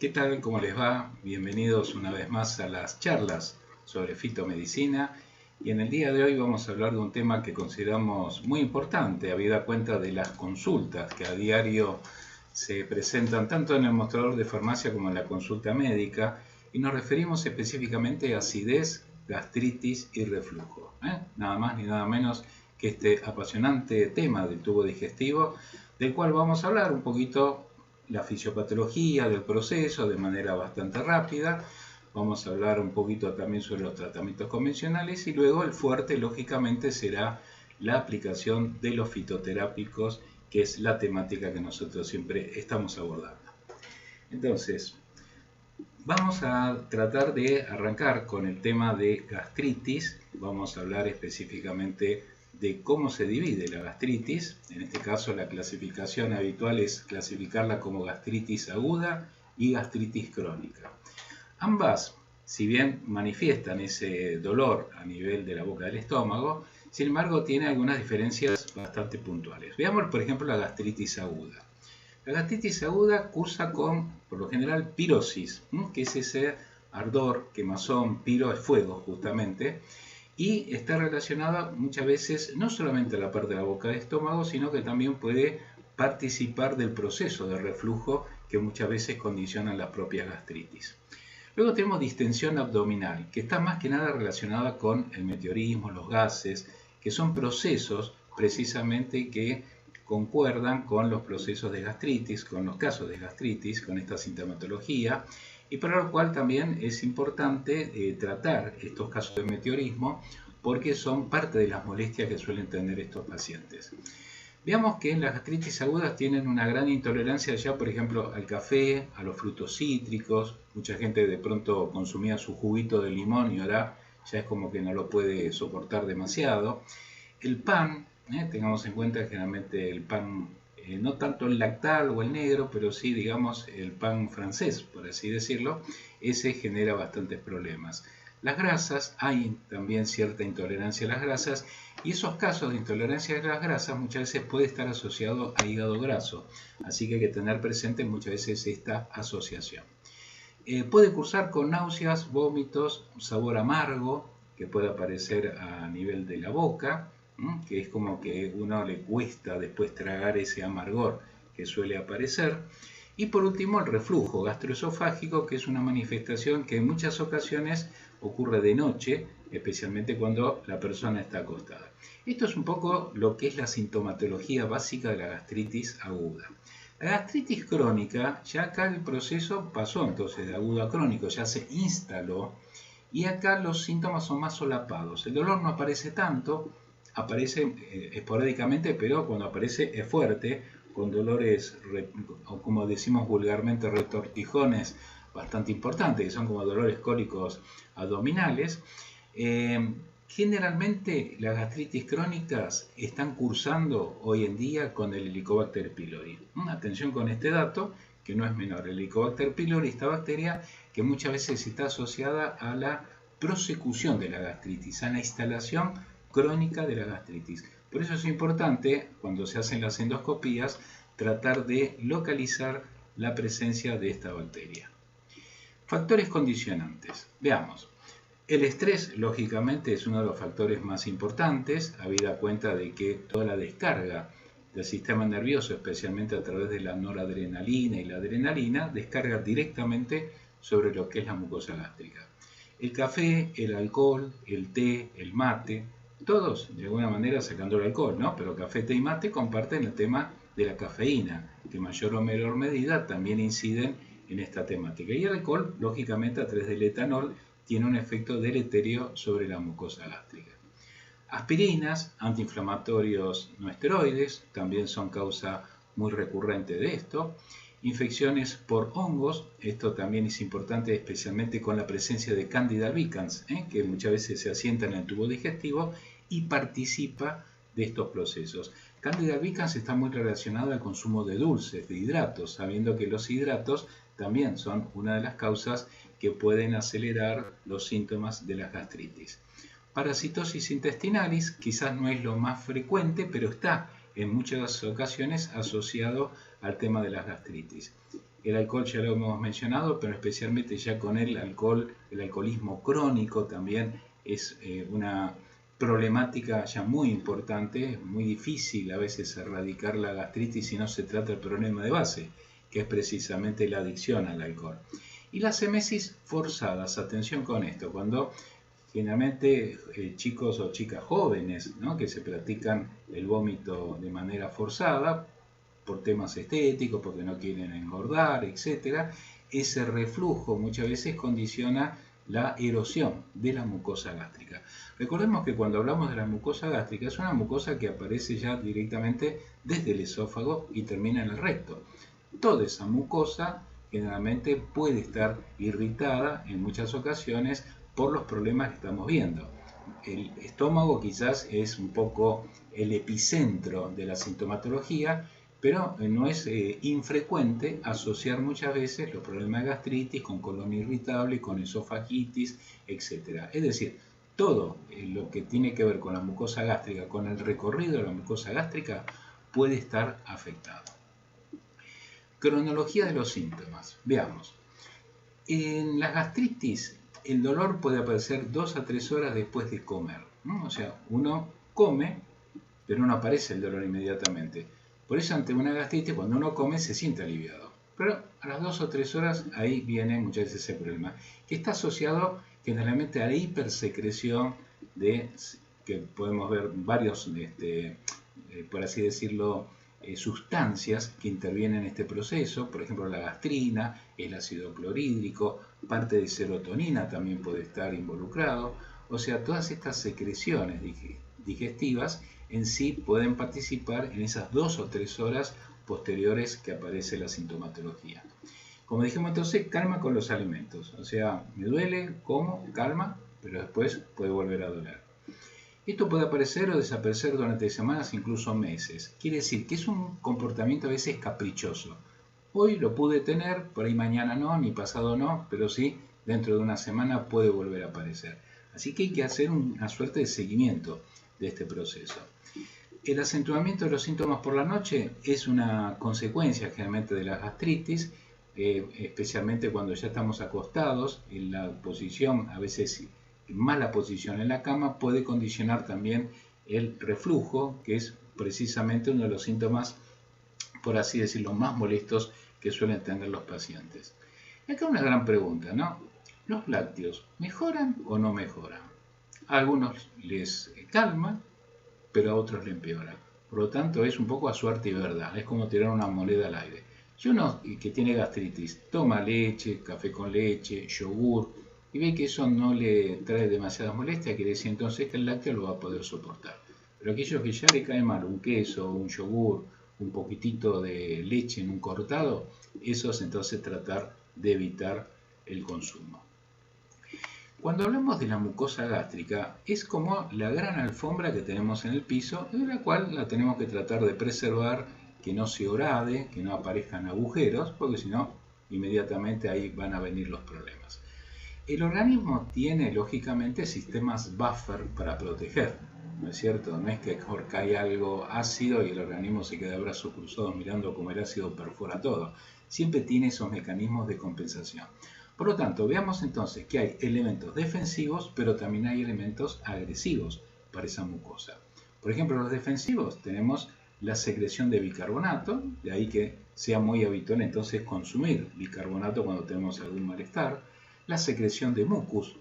¿Qué tal? ¿Cómo les va? Bienvenidos una vez más a las charlas sobre fitomedicina. Y en el día de hoy vamos a hablar de un tema que consideramos muy importante, habida cuenta de las consultas que a diario se presentan tanto en el mostrador de farmacia como en la consulta médica. Y nos referimos específicamente a acidez, gastritis y reflujo. Nada más ni nada menos que este apasionante tema del tubo digestivo, del cual vamos a hablar un poquito la fisiopatología del proceso de manera bastante rápida. Vamos a hablar un poquito también sobre los tratamientos convencionales y luego el fuerte, lógicamente, será la aplicación de los fitoterápicos, que es la temática que nosotros siempre estamos abordando. Entonces, vamos a tratar de arrancar con el tema de gastritis. Vamos a hablar específicamente de cómo se divide la gastritis. En este caso, la clasificación habitual es clasificarla como gastritis aguda y gastritis crónica. Ambas, si bien manifiestan ese dolor a nivel de la boca del estómago, sin embargo tiene algunas diferencias bastante puntuales. Veamos, por ejemplo, la gastritis aguda. La gastritis aguda cursa con, por lo general, pirosis, que es ese ardor, quemazón, piro es fuego justamente, y está relacionada muchas veces no solamente a la parte de la boca del estómago, sino que también puede participar del proceso de reflujo que muchas veces condiciona la propia gastritis. Luego tenemos distensión abdominal, que está más que nada relacionada con el meteorismo, los gases, que son procesos precisamente que concuerdan con los procesos de gastritis, con los casos de gastritis, con esta sintomatología, y para lo cual también es importante tratar estos casos de meteorismo porque son parte de las molestias que suelen tener estos pacientes. Veamos que las gastritis agudas tienen una gran intolerancia ya, por ejemplo, al café, a los frutos cítricos. Mucha gente de pronto consumía su juguito de limón y ahora ya es como que no lo puede soportar demasiado. El pan, tengamos en cuenta que generalmente el pan, no tanto el lactal o el negro, pero sí, digamos, el pan francés, por así decirlo, ese genera bastantes problemas. Las grasas, hay también cierta intolerancia a las grasas, y esos casos de intolerancia a las grasas muchas veces puede estar asociado a hígado graso, así que hay que tener presente muchas veces esta asociación. Puede cursar con náuseas, vómitos, sabor amargo, que puede aparecer a nivel de la boca, que es como que uno le cuesta después tragar ese amargor que suele aparecer. Y por último, el reflujo gastroesofágico, que es una manifestación que en muchas ocasiones ocurre de noche, especialmente cuando la persona está acostada. Esto es un poco lo que es la sintomatología básica de la gastritis aguda. La gastritis crónica, ya acá el proceso pasó entonces de agudo a crónico, ya se instaló, y acá los síntomas son más solapados. El dolor no aparece tanto, aparece esporádicamente, pero cuando aparece es fuerte, con dolores, o como decimos vulgarmente, retortijones bastante importantes, que son como dolores cólicos abdominales. Generalmente las gastritis crónicas están cursando hoy en día con el Helicobacter pylori. Atención con este dato, que no es menor. El Helicobacter pylori, esta bacteria que muchas veces está asociada a la prosecución de la gastritis, a la instalación crónica de la gastritis. Por eso es importante, cuando se hacen las endoscopías, tratar de localizar la presencia de esta bacteria. Factores condicionantes. Veamos. El estrés, lógicamente, es uno de los factores más importantes, habida cuenta de que toda la descarga del sistema nervioso, especialmente a través de la noradrenalina y la adrenalina, descarga directamente sobre lo que es la mucosa gástrica. El café, el alcohol, el té, el mate, todos de alguna manera sacando el alcohol, ¿no? Pero café, té y mate comparten el tema de la cafeína, que en mayor o menor medida también inciden en esta temática. Y el alcohol, lógicamente, a través del etanol, tiene un efecto deleterio sobre la mucosa gástrica. Aspirinas, antiinflamatorios no esteroides, también son causa muy recurrente de esto. Infecciones por hongos, esto también es importante especialmente con la presencia de Candida albicans, que muchas veces se asienta en el tubo digestivo y participa de estos procesos. Candida albicans está muy relacionada al consumo de dulces, de hidratos, sabiendo que los hidratos también son una de las causas que pueden acelerar los síntomas de la gastritis. Parasitosis intestinalis quizás no es lo más frecuente, pero está en muchas ocasiones asociado al tema de las gastritis. El alcohol ya lo hemos mencionado, pero especialmente ya con el alcohol, el alcoholismo crónico también es una problemática ya muy importante, muy difícil a veces erradicar la gastritis si no se trata el problema de base, que es precisamente la adicción al alcohol. Y las emesis forzadas, atención con esto, cuando generalmente chicos o chicas jóvenes, ¿no?, que se practican el vómito de manera forzada por temas estéticos, porque no quieren engordar, etc., ese reflujo muchas veces condiciona la erosión de la mucosa gástrica. Recordemos que cuando hablamos de la mucosa gástrica es una mucosa que aparece ya directamente desde el esófago y termina en el recto. Toda esa mucosa generalmente puede estar irritada en muchas ocasiones por los problemas que estamos viendo. El estómago quizás es un poco el epicentro de la sintomatología, pero no es infrecuente asociar muchas veces los problemas de gastritis con colon irritable, con esofagitis, etc. Es decir, todo lo que tiene que ver con la mucosa gástrica, con el recorrido de la mucosa gástrica, puede estar afectado. Cronología de los síntomas. Veamos. En la gastritis, el dolor puede aparecer 2 a 3 horas después de comer, ¿no? O sea, uno come, pero no aparece el dolor inmediatamente. Por eso, ante una gastritis, cuando uno come, se siente aliviado. Pero a las 2 o 3 horas, ahí viene muchas veces ese problema, que está asociado generalmente a la hipersecreción de, que podemos ver varios, por así decirlo, sustancias que intervienen en este proceso, por ejemplo la gastrina, el ácido clorhídrico, parte de serotonina también puede estar involucrado, o sea, todas estas secreciones digestivas en sí pueden participar en esas 2 o 3 horas posteriores que aparece la sintomatología. Como dijimos entonces, calma con los alimentos, o sea, me duele, como, calma, pero después puede volver a doler. Esto puede aparecer o desaparecer durante semanas, incluso meses. Quiere decir que es un comportamiento a veces caprichoso. Hoy lo pude tener, por ahí mañana no, ni pasado no, pero sí, dentro de una semana puede volver a aparecer. Así que hay que hacer una suerte de seguimiento de este proceso. El acentuamiento de los síntomas por la noche es una consecuencia generalmente de la gastritis, especialmente cuando ya estamos acostados en la posición, a veces mala posición en la cama, puede condicionar también el reflujo, que es precisamente uno de los síntomas, por así decirlo, más molestos que suelen tener los pacientes. Y acá una gran pregunta, ¿no? ¿Los lácteos mejoran o no mejoran? A algunos les calma, pero a otros le empeora. Por lo tanto, es un poco a suerte y verdad. Es como tirar una moneda al aire. Si uno que tiene gastritis toma leche, café con leche, yogur, y ve que eso no le trae demasiadas molestias, quiere decir entonces que el lácteo lo va a poder soportar. Pero aquellos que ya le cae mal un queso, un yogur, un poquitito de leche en un cortado, esos entonces tratar de evitar el consumo. Cuando hablamos de la mucosa gástrica, es como la gran alfombra que tenemos en el piso, en la cual la tenemos que tratar de preservar, que no se horade, que no aparezcan agujeros, porque si no, inmediatamente ahí van a venir los problemas. El organismo tiene, lógicamente, sistemas buffer para proteger, ¿no es cierto? No es que cae algo ácido y el organismo se queda de brazos cruzados mirando cómo el ácido perfora todo. Siempre tiene esos mecanismos de compensación. Por lo tanto, veamos entonces que hay elementos defensivos, pero también hay elementos agresivos para esa mucosa. Por ejemplo, los defensivos tenemos la secreción de bicarbonato, de ahí que sea muy habitual entonces consumir bicarbonato cuando tenemos algún malestar. La secreción de mucus,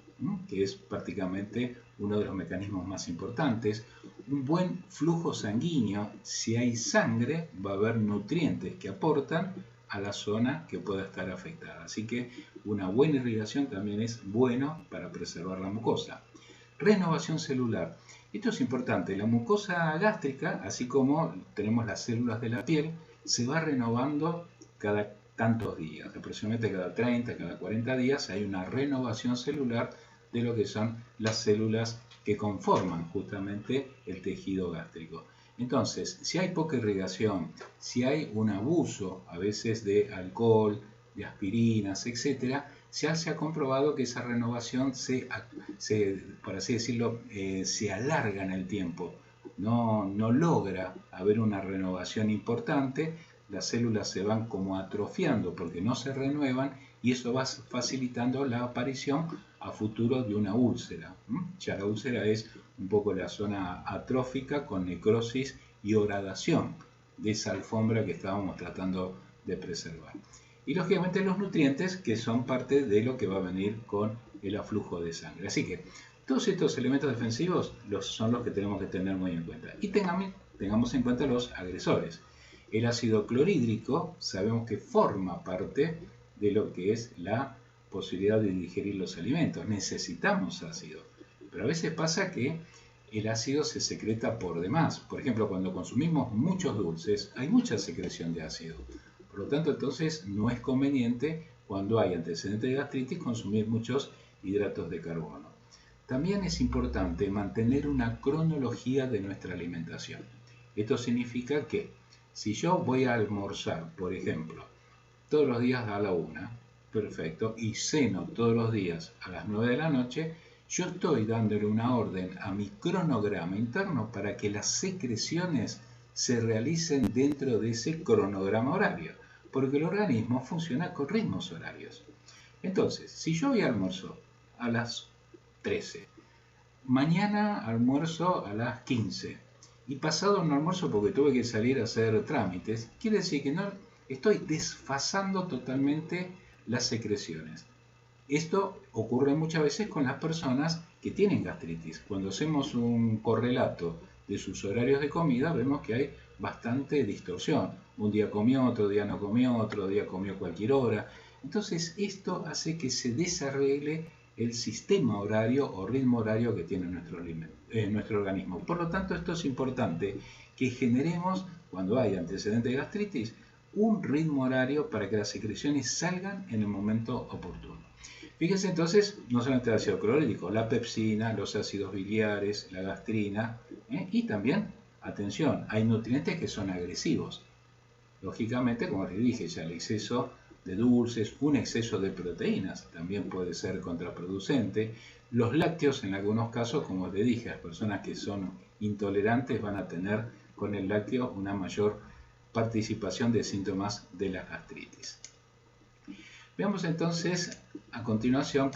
que es prácticamente uno de los mecanismos más importantes. Un buen flujo sanguíneo, si hay sangre, va a haber nutrientes que aportan a la zona que pueda estar afectada. Así que una buena irrigación también es bueno para preservar la mucosa. Renovación celular. Esto es importante. La mucosa gástrica, así como tenemos las células de la piel, se va renovando cada tantos días, aproximadamente cada 30, cada 40 días hay una renovación celular de lo que son las células que conforman justamente el tejido gástrico. Entonces, si hay poca irrigación, si hay un abuso a veces de alcohol, de aspirinas, etc., se ha comprobado que esa renovación por así decirlo, se alarga en el tiempo. No logra haber una renovación importante, las células se van como atrofiando porque no se renuevan y eso va facilitando la aparición a futuro de una úlcera. Ya la úlcera es un poco la zona atrófica con necrosis y horadación de esa alfombra que estábamos tratando de preservar. Y lógicamente los nutrientes, que son parte de lo que va a venir con el aflujo de sangre. Así que todos estos elementos defensivos son los que tenemos que tener muy en cuenta. Y tengamos en cuenta los agresores. El ácido clorhídrico sabemos que forma parte de lo que es la posibilidad de digerir los alimentos. Necesitamos ácido. Pero a veces pasa que el ácido se secreta por demás. Por ejemplo, cuando consumimos muchos dulces, hay mucha secreción de ácido. Por lo tanto, entonces no es conveniente cuando hay antecedentes de gastritis consumir muchos hidratos de carbono. También es importante mantener una cronología de nuestra alimentación. Esto significa que si yo voy a almorzar, por ejemplo, todos los días a la 1, perfecto, y ceno todos los días a las 9 de la noche, yo estoy dándole una orden a mi cronograma interno para que las secreciones se realicen dentro de ese cronograma horario, porque el organismo funciona con ritmos horarios. Entonces, si yo hoy almuerzo a las 13, mañana almuerzo a las 15 y pasado no almuerzo porque tuve que salir a hacer trámites, quiere decir que no estoy desfasando totalmente las secreciones. Esto ocurre muchas veces con las personas que tienen gastritis. Cuando hacemos un correlato de sus horarios de comida, vemos que hay bastante distorsión. Un día comió, otro día no comió, otro día comió cualquier hora. Entonces esto hace que se desarregle el sistema horario o ritmo horario que tiene nuestro organismo. Por lo tanto, esto es importante que generemos, cuando hay antecedentes de gastritis, un ritmo horario para que las secreciones salgan en el momento oportuno. Fíjense entonces, no solamente el ácido clorhídrico, la pepsina, los ácidos biliares, la gastrina, y también, atención, hay nutrientes que son agresivos. Lógicamente, como les dije, ya el exceso de dulces, un exceso de proteínas también puede ser contraproducente. Los lácteos, en algunos casos, como les dije, las personas que son intolerantes van a tener con el lácteo una mayor participación de síntomas de la gastritis. Veamos entonces a continuación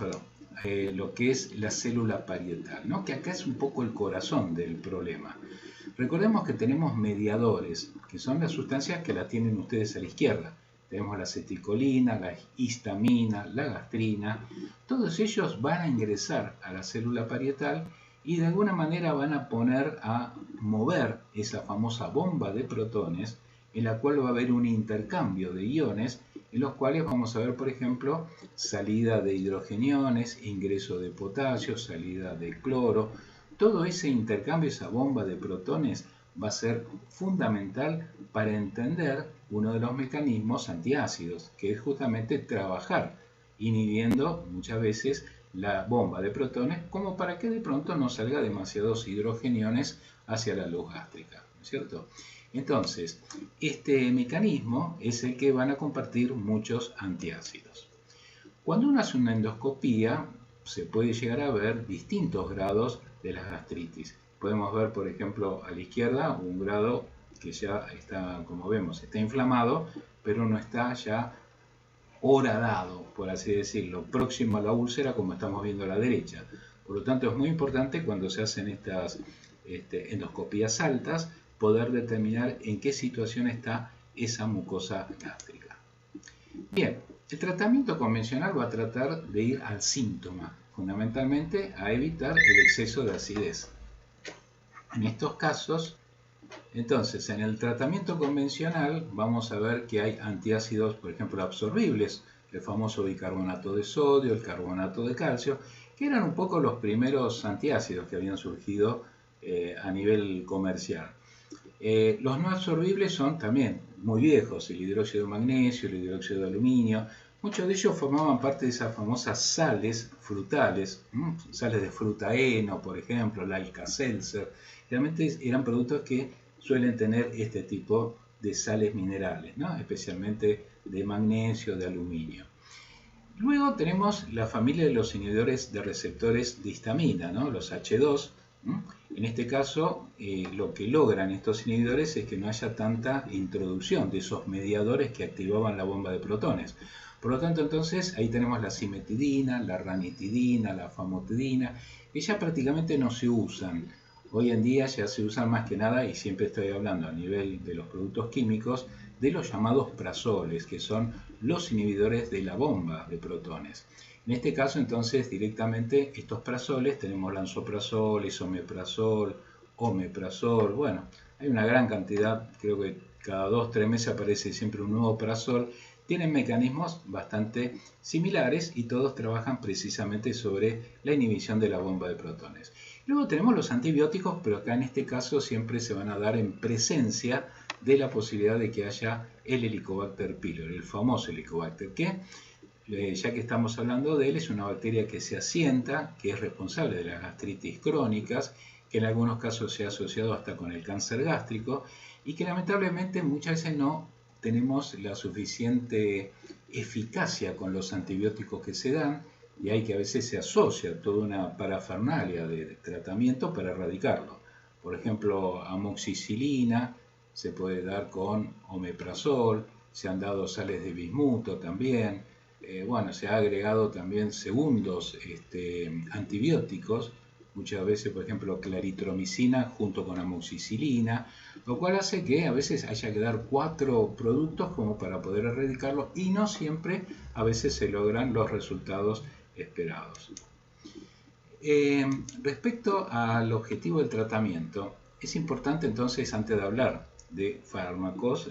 lo que es la célula parietal, ¿no? Que acá es un poco el corazón del problema. Recordemos que tenemos mediadores, que son las sustancias que la tienen ustedes a la izquierda. Tenemos la acetilcolina, la histamina, la gastrina. Todos ellos van a ingresar a la célula parietal y de alguna manera van a poner a mover esa famosa bomba de protones, en la cual va a haber un intercambio de iones, en los cuales vamos a ver, por ejemplo, salida de hidrogeniones, ingreso de potasio, salida de cloro. Todo ese intercambio, esa bomba de protones, va a ser fundamental para entender uno de los mecanismos antiácidos, que es justamente trabajar inhibiendo muchas veces la bomba de protones, como para que de pronto no salga demasiados hidrogeniones hacia la luz gástrica, ¿no es cierto? Entonces, este mecanismo es el que van a compartir muchos antiácidos. Cuando uno hace una endoscopía, se puede llegar a ver distintos grados de la gastritis. Podemos ver, por ejemplo, a la izquierda un grado que ya está, como vemos, está inflamado, pero no está ya horadado, por así decirlo, próximo a la úlcera, como estamos viendo a la derecha. Por lo tanto, es muy importante cuando se hacen estas endoscopías altas, poder determinar en qué situación está esa mucosa gástrica. Bien, el tratamiento convencional va a tratar de ir al síntoma, fundamentalmente a evitar el exceso de acidez. En estos casos, entonces, en el tratamiento convencional vamos a ver que hay antiácidos, por ejemplo, absorbibles, el famoso bicarbonato de sodio, el carbonato de calcio, que eran un poco los primeros antiácidos que habían surgido a nivel comercial. Los no absorbibles son también muy viejos, el hidróxido de magnesio, el hidróxido de aluminio. Muchos de ellos formaban parte de esas famosas sales frutales, sales de fruta heno, por ejemplo, la Alka-Seltzer. Realmente eran productos que suelen tener este tipo de sales minerales, ¿no? Especialmente de magnesio, de aluminio. Luego tenemos la familia de los inhibidores de receptores de histamina, ¿no? Los H2. En este caso, lo que logran estos inhibidores es que no haya tanta introducción de esos mediadores que activaban la bomba de protones. Por lo tanto, entonces, ahí tenemos la cimetidina, la ranitidina, la famotidina, que ya prácticamente no se usan. Hoy en día ya se usan más que nada, y siempre estoy hablando a nivel de los productos químicos, de los llamados prazoles, que son los inhibidores de la bomba de protones. En este caso, entonces, directamente estos prazoles, tenemos lansoprazol, esomeprazol, omeprazol, bueno, hay una gran cantidad, creo que cada 2-3 meses aparece siempre un nuevo prazol, tienen mecanismos bastante similares y todos trabajan precisamente sobre la inhibición de la bomba de protones. Luego tenemos los antibióticos, pero acá en este caso siempre se van a dar en presencia de la posibilidad de que haya el Helicobacter pylori, el famoso Helicobacter, que ya que estamos hablando de él, es una bacteria que se asienta, que es responsable de las gastritis crónicas, que en algunos casos se ha asociado hasta con el cáncer gástrico y que lamentablemente muchas veces no tenemos la suficiente eficacia con los antibióticos que se dan y hay que a veces se asocia toda una parafernalia de tratamiento para erradicarlo. Por ejemplo, amoxicilina se puede dar con omeprazol, se han dado sales de bismuto también. Bueno, se ha agregado también segundos antibióticos, muchas veces, por ejemplo, claritromicina junto con amoxicilina, lo cual hace que a veces haya que dar 4 productos como para poder erradicarlo y no siempre a veces se logran los resultados esperados. Respecto al objetivo del tratamiento, es importante entonces, antes de hablar de fármacos,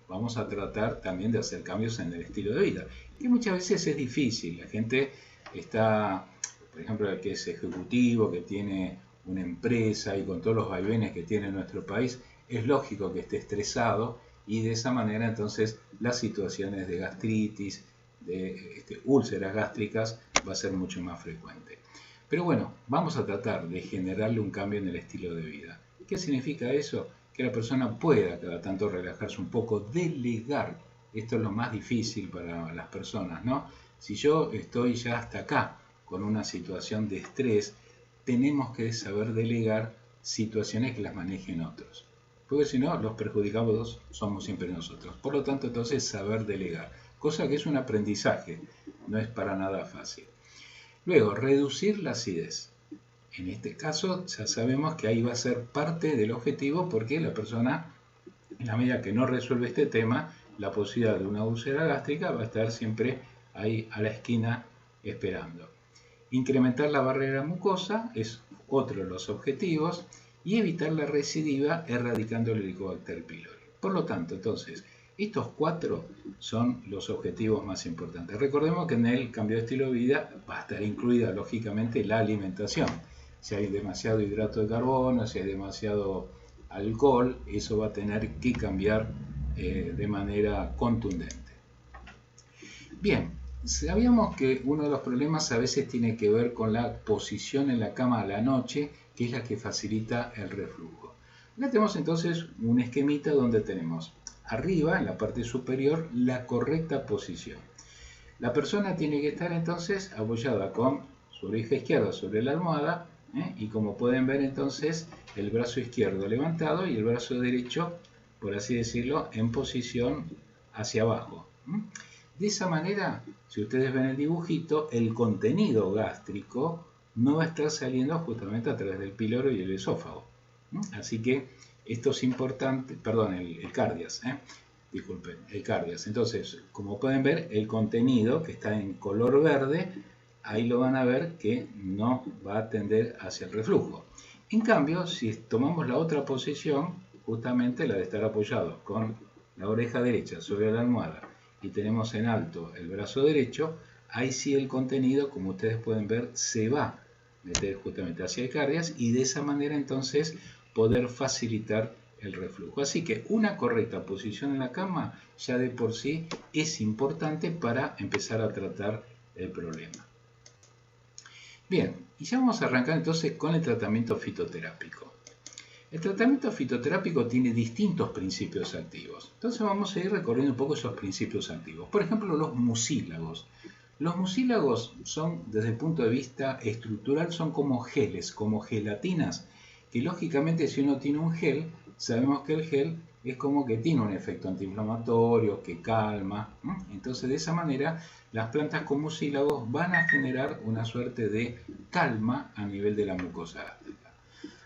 vamos a tratar también de hacer cambios en el estilo de vida, que muchas veces es difícil. La gente está, por ejemplo, el que es ejecutivo, que tiene una empresa y con todos los vaivenes que tiene nuestro país, es lógico que esté estresado y de esa manera entonces las situaciones de gastritis, de úlceras gástricas va a ser mucho más frecuente. Pero bueno, vamos a tratar de generarle un cambio en el estilo de vida. ¿Qué significa eso? Que la persona pueda cada tanto relajarse un poco, delegar. Esto es lo más difícil para las personas, ¿no? Si yo estoy ya hasta acá con una situación de estrés, tenemos que saber delegar situaciones que las manejen otros. Porque si no, los perjudicados somos siempre nosotros. Por lo tanto, entonces, saber delegar. Cosa que es un aprendizaje, no es para nada fácil. Luego, reducir la acidez. En este caso ya sabemos que ahí va a ser parte del objetivo porque la persona, en la medida que no resuelve este tema, la posibilidad de una úlcera gástrica va a estar siempre ahí a la esquina esperando. Incrementar la barrera mucosa es otro de los objetivos y evitar la recidiva erradicando el Helicobacter pylori. Por lo tanto, entonces, estos 4 son los objetivos más importantes. Recordemos que en el cambio de estilo de vida va a estar incluida, lógicamente, la alimentación. Si hay demasiado hidrato de carbono, si hay demasiado alcohol, eso va a tener que cambiar de manera contundente. Bien, sabíamos que uno de los problemas a veces tiene que ver con la posición en la cama a la noche, que es la que facilita el reflujo. Acá tenemos entonces un esquemita donde tenemos arriba, en la parte superior, la correcta posición. La persona tiene que estar entonces apoyada con su oreja izquierda sobre la almohada, y como pueden ver entonces el brazo izquierdo levantado y el brazo derecho, por así decirlo, en posición hacia abajo. De esa manera, si ustedes ven el dibujito, el contenido gástrico no va a estar saliendo justamente a través del pílori y el esófago. Así que esto es importante, perdón, el cardias, disculpen, el cardias. Entonces, como pueden ver, el contenido que está en color verde, ahí lo van a ver que no va a tender hacia el reflujo. En cambio, si tomamos la otra posición, justamente la de estar apoyado con la oreja derecha sobre la almohada y tenemos en alto el brazo derecho, ahí sí el contenido, como ustedes pueden ver, se va a meter justamente hacia el cardias y de esa manera entonces poder facilitar el reflujo. Así que una correcta posición en la cama ya de por sí es importante para empezar a tratar el problema. Bien, y ya vamos a arrancar entonces con el tratamiento fitoterápico. El tratamiento fitoterápico tiene distintos principios activos. Entonces vamos a ir recorriendo un poco esos principios activos. Por ejemplo, los mucílagos. Los mucílagos son, desde el punto de vista estructural, son como geles, como gelatinas, que lógicamente si uno tiene un gel, sabemos que el gel es como que tiene un efecto antiinflamatorio, que calma. Entonces de esa manera las plantas con mucílagos van a generar una suerte de calma a nivel de la mucosa gástrica.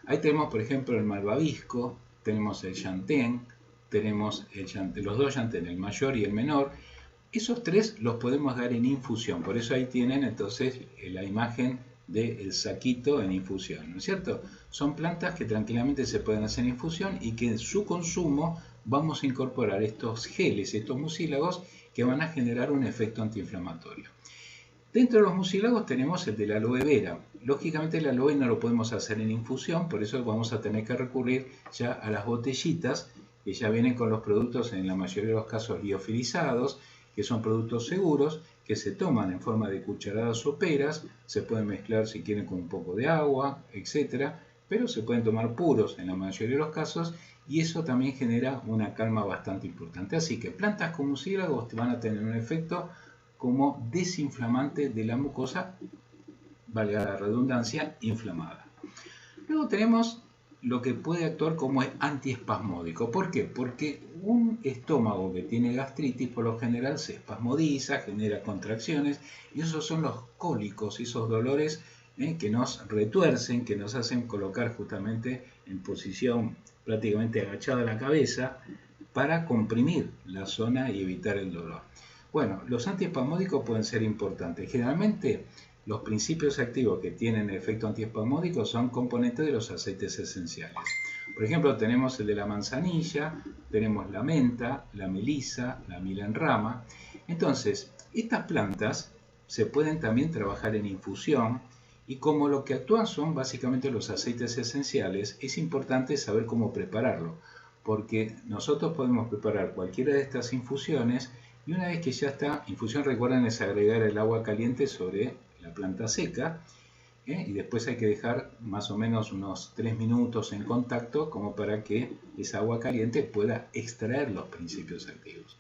Ahí tenemos por ejemplo el malvavisco, tenemos el llantén, tenemos los dos llantén, el mayor y el menor. Esos tres los podemos dar en infusión, por eso ahí tienen entonces la imagen del saquito en infusión, ¿no es cierto? Son plantas que tranquilamente se pueden hacer en infusión y que en su consumo vamos a incorporar estos geles, estos mucílagos que van a generar un efecto antiinflamatorio. Dentro de los mucílagos tenemos el de la aloe vera. Lógicamente el aloe no lo podemos hacer en infusión, por eso vamos a tener que recurrir ya a las botellitas que ya vienen con los productos en la mayoría de los casos liofilizados, que son productos seguros, que se toman en forma de cucharadas soperas, se pueden mezclar si quieren con un poco de agua, etc. Pero se pueden tomar puros en la mayoría de los casos y eso también genera una calma bastante importante. Así que plantas con mucílagos van a tener un efecto como desinflamante de la mucosa, valga la redundancia, inflamada. Luego tenemos lo que puede actuar como antiespasmódico. ¿Por qué? Porque un estómago que tiene gastritis por lo general se espasmodiza, genera contracciones y esos son los cólicos, esos dolores que nos retuercen, que nos hacen colocar justamente en posición prácticamente agachada la cabeza para comprimir la zona y evitar el dolor. Bueno, los antiespasmódicos pueden ser importantes. Generalmente los principios activos que tienen efecto antiespasmódico son componentes de los aceites esenciales. Por ejemplo, tenemos el de la manzanilla, tenemos la menta, la melisa, la milenrama. Entonces, estas plantas se pueden también trabajar en infusión y como lo que actúan son básicamente los aceites esenciales, es importante saber cómo prepararlo, porque nosotros podemos preparar cualquiera de estas infusiones y una vez que ya está, infusión recuerden es agregar el agua caliente sobre la planta seca y después hay que dejar más o menos unos 3 minutos en contacto como para que esa agua caliente pueda extraer los principios activos.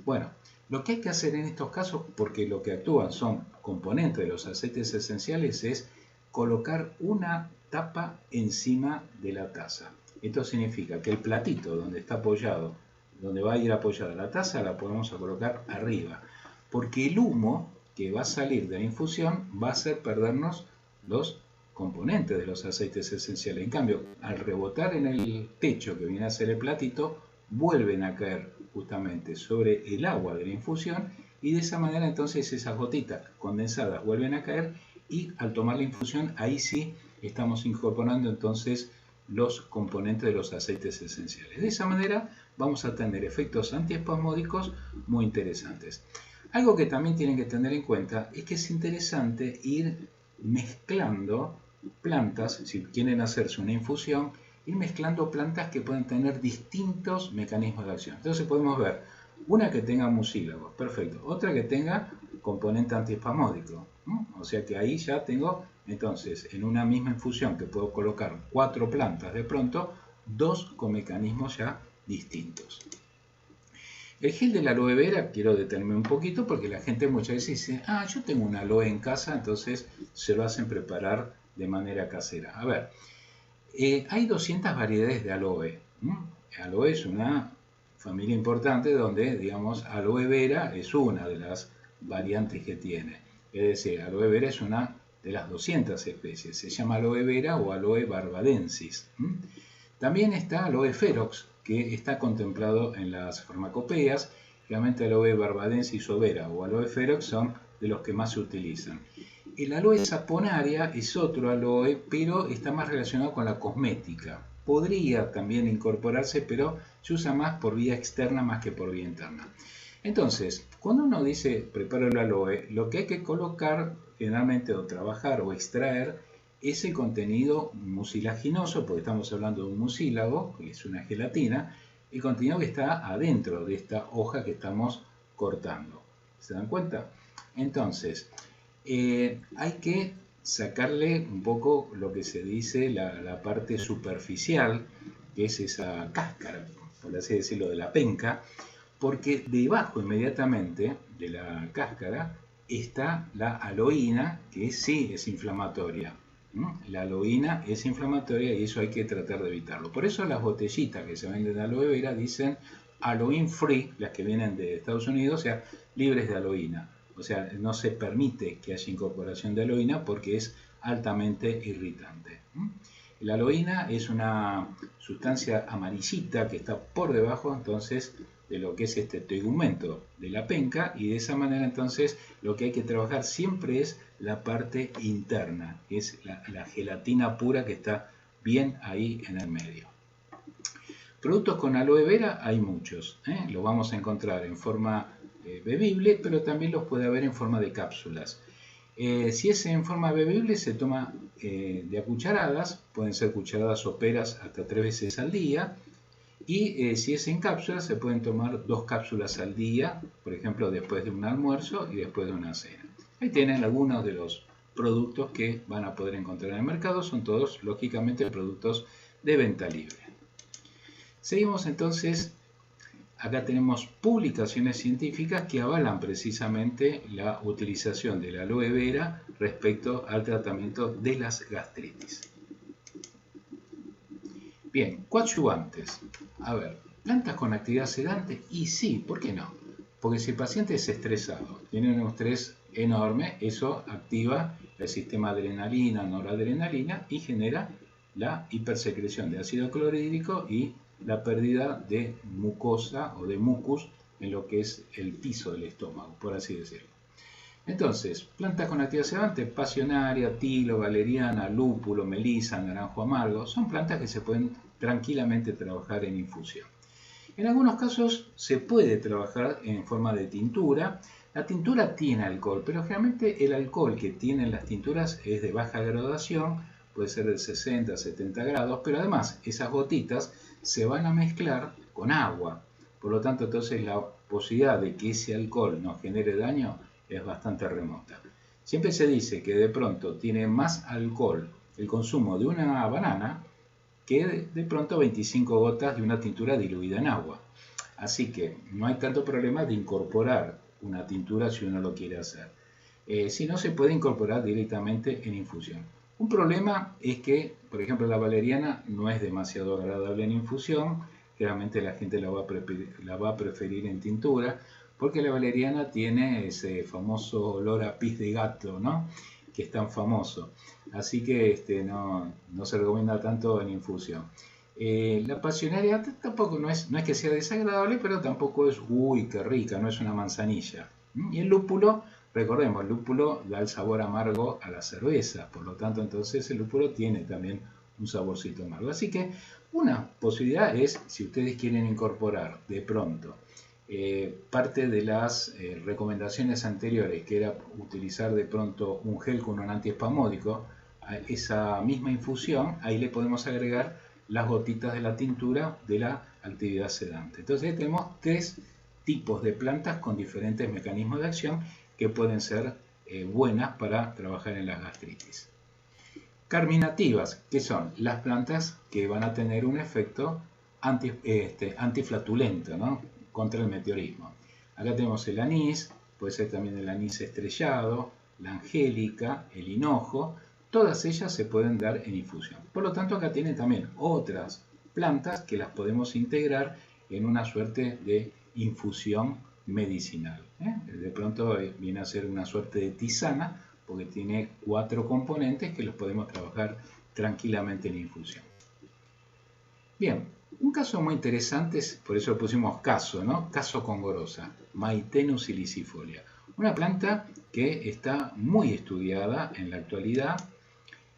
Bueno, lo que hay que hacer en estos casos, porque lo que actúan son componentes de los aceites esenciales, es colocar una tapa encima de la taza. Esto significa que el platito donde está apoyado, donde va a ir apoyada la taza, la podemos colocar arriba, porque el humo que va a salir de la infusión va a hacer perdernos los componentes de los aceites esenciales. En cambio, al rebotar en el techo que viene a ser el platito, vuelven a caer justamente sobre el agua de la infusión y de esa manera entonces esas gotitas condensadas vuelven a caer y al tomar la infusión ahí sí estamos incorporando entonces los componentes de los aceites esenciales. De esa manera vamos a tener efectos antiespasmódicos muy interesantes. Algo que también tienen que tener en cuenta es que es interesante ir mezclando plantas, si quieren hacerse una infusión, ir mezclando plantas que pueden tener distintos mecanismos de acción. Entonces podemos ver una que tenga mucílagos, perfecto, otra que tenga componente antiespasmódico, ¿no? O sea que ahí ya tengo, entonces, en una misma infusión que puedo colocar 4 plantas de pronto, 2 con mecanismos ya distintos. El gel de la aloe vera, quiero detenerme un poquito porque la gente muchas veces dice, yo tengo una aloe en casa, entonces se lo hacen preparar de manera casera. A ver, hay 200 variedades de aloe. Aloe es una familia importante donde, digamos, aloe vera es una de las variantes que tiene. Es decir, aloe vera es una de las 200 especies. Se llama aloe vera o aloe barbadensis. También está aloe ferox, que está contemplado en las farmacopeas. Realmente aloe barbadensis o vera o aloe ferox son de los que más se utilizan. El aloe saponaria es otro aloe, pero está más relacionado con la cosmética. Podría también incorporarse, pero se usa más por vía externa más que por vía interna. Entonces, cuando uno dice preparo el aloe, lo que hay que colocar generalmente o trabajar o extraer es el contenido mucilaginoso, porque estamos hablando de un mucílago, que es una gelatina, el contenido que está adentro de esta hoja que estamos cortando. ¿Se dan cuenta? Entonces, hay que sacarle un poco lo que se dice la parte superficial, que es esa cáscara, por así decirlo, de la penca, porque debajo inmediatamente de la cáscara está la aloína, que sí es inflamatoria. La aloína es inflamatoria y eso hay que tratar de evitarlo. Por eso las botellitas que se venden de aloe vera dicen aloe free, las que vienen de Estados Unidos, o sea, libres de aloína. O sea, no se permite que haya incorporación de aloína porque es altamente irritante. La aloína es una sustancia amarillita que está por debajo entonces de lo que es este tegumento de la penca, y de esa manera entonces lo que hay que trabajar siempre es la parte interna, que es la gelatina pura que está bien ahí en el medio. Productos con aloe vera hay muchos, los vamos a encontrar en forma bebible, pero también los puede haber en forma de cápsulas. Si es en forma bebible se toma de a cucharadas, pueden ser cucharadas soperas hasta 3 veces al día, y si es en cápsulas se pueden tomar 2 cápsulas al día, por ejemplo después de un almuerzo y después de una cena. Ahí tienen algunos de los productos que van a poder encontrar en el mercado, son todos lógicamente productos de venta libre. Seguimos entonces. Acá tenemos publicaciones científicas que avalan precisamente la utilización de la aloe vera respecto al tratamiento de las gastritis. Bien, coadyuvantes. A ver, plantas con actividad sedante, y sí, ¿por qué no? Porque si el paciente es estresado, tiene un estrés enorme, eso activa el sistema adrenalina, noradrenalina y genera la hipersecreción de ácido clorhídrico y la pérdida de mucosa o de mucus en lo que es el piso del estómago, por así decirlo. Entonces, plantas con actividad sedante, pasionaria, tilo, valeriana, lúpulo, melisa, naranjo amargo, son plantas que se pueden tranquilamente trabajar en infusión. En algunos casos se puede trabajar en forma de tintura. La tintura tiene alcohol, pero generalmente el alcohol que tienen las tinturas es de baja graduación, puede ser de 60 a 70 grados, pero además esas gotitas se van a mezclar con agua. Por lo tanto, entonces la posibilidad de que ese alcohol nos genere daño es bastante remota. Siempre se dice que de pronto tiene más alcohol el consumo de una banana que de pronto 25 gotas de una tintura diluida en agua. Así que no hay tanto problema de incorporar una tintura si uno lo quiere hacer. Si no, se puede incorporar directamente en infusión. Un problema es que, por ejemplo, la valeriana no es demasiado agradable en infusión. Generalmente la gente la va a preferir en tintura, porque la valeriana tiene ese famoso olor a pis de gato, ¿no? Que es tan famoso. Así que no se recomienda tanto en infusión. La pasionaria tampoco no es que sea desagradable, pero tampoco es, uy, qué rica, no es una manzanilla. Y el lúpulo, recordemos, el lúpulo da el sabor amargo a la cerveza, por lo tanto entonces el lúpulo tiene también un saborcito amargo. Así que una posibilidad es, si ustedes quieren incorporar de pronto parte de las recomendaciones anteriores, que era utilizar de pronto un gel con un antiespasmódico, a esa misma infusión, ahí le podemos agregar las gotitas de la tintura de la actividad sedante. Entonces tenemos 3 tipos de plantas con diferentes mecanismos de acción que pueden ser buenas para trabajar en las gastritis. Carminativas, que son las plantas que van a tener un efecto antiflatulento, ¿no? Contra el meteorismo. Acá tenemos el anís, puede ser también el anís estrellado, la angélica, el hinojo, todas ellas se pueden dar en infusión. Por lo tanto, acá tienen también otras plantas que las podemos integrar en una suerte de infusión medicinal. De pronto viene a ser una suerte de tisana, porque tiene 4 componentes que los podemos trabajar tranquilamente en infusión. Bien, un caso muy interesante, por eso lo pusimos caso, ¿no? Caso congorosa, Maitenus silicifolia. Una planta que está muy estudiada en la actualidad.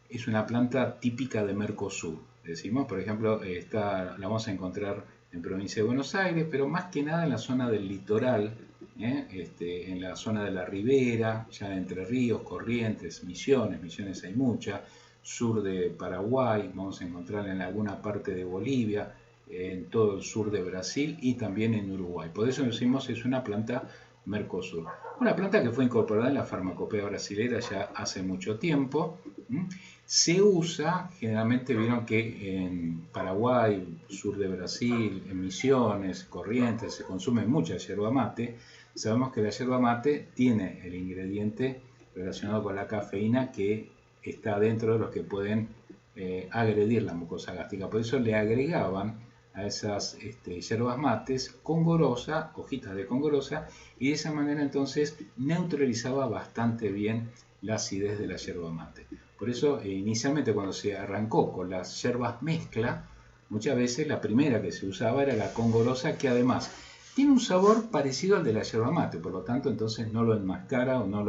Es una planta típica de Mercosur. Decimos, por ejemplo, la vamos a encontrar en provincia de Buenos Aires, pero más que nada en la zona del litoral, en la zona de la ribera, ya de Entre Ríos, Corrientes, Misiones hay mucha, sur de Paraguay, vamos a encontrarla en alguna parte de Bolivia, en todo el sur de Brasil y también en Uruguay. Por eso decimos es una planta Mercosur. Una planta que fue incorporada en la farmacopea brasilera ya hace mucho tiempo. Se usa, generalmente vieron que en Paraguay, sur de Brasil, en Misiones, Corrientes, se consume mucha yerba mate. Sabemos que la yerba mate tiene el ingrediente relacionado con la cafeína que está dentro de los que pueden agredir la mucosa gástrica. Por eso le agregaban a esas yerbas mates congorosa, hojitas de congorosa, y de esa manera entonces neutralizaba bastante bien la acidez de la yerba mate. Por eso inicialmente cuando se arrancó con las yerbas mezcla, muchas veces la primera que se usaba era la congorosa, que además tiene un sabor parecido al de la yerba mate, por lo tanto entonces no lo enmascara o no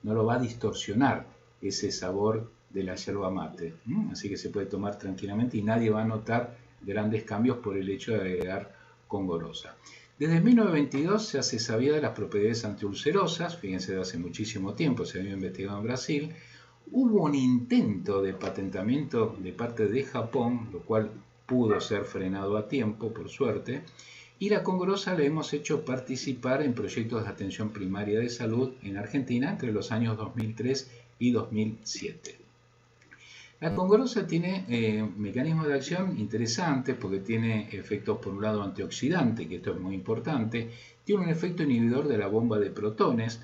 lo va a distorsionar ese sabor de la yerba mate. Así que se puede tomar tranquilamente y nadie va a notar grandes cambios por el hecho de agregar congorosa. Desde 1922 ya se sabía de las propiedades antiulcerosas, fíjense, de hace muchísimo tiempo se había investigado en Brasil. Hubo un intento de patentamiento de parte de Japón, lo cual pudo ser frenado a tiempo, por suerte, y la congorosa la hemos hecho participar en proyectos de atención primaria de salud en Argentina entre los años 2003 y 2007. La congorosa tiene mecanismos de acción interesantes porque tiene efectos, por un lado, antioxidante, que esto es muy importante, tiene un efecto inhibidor de la bomba de protones,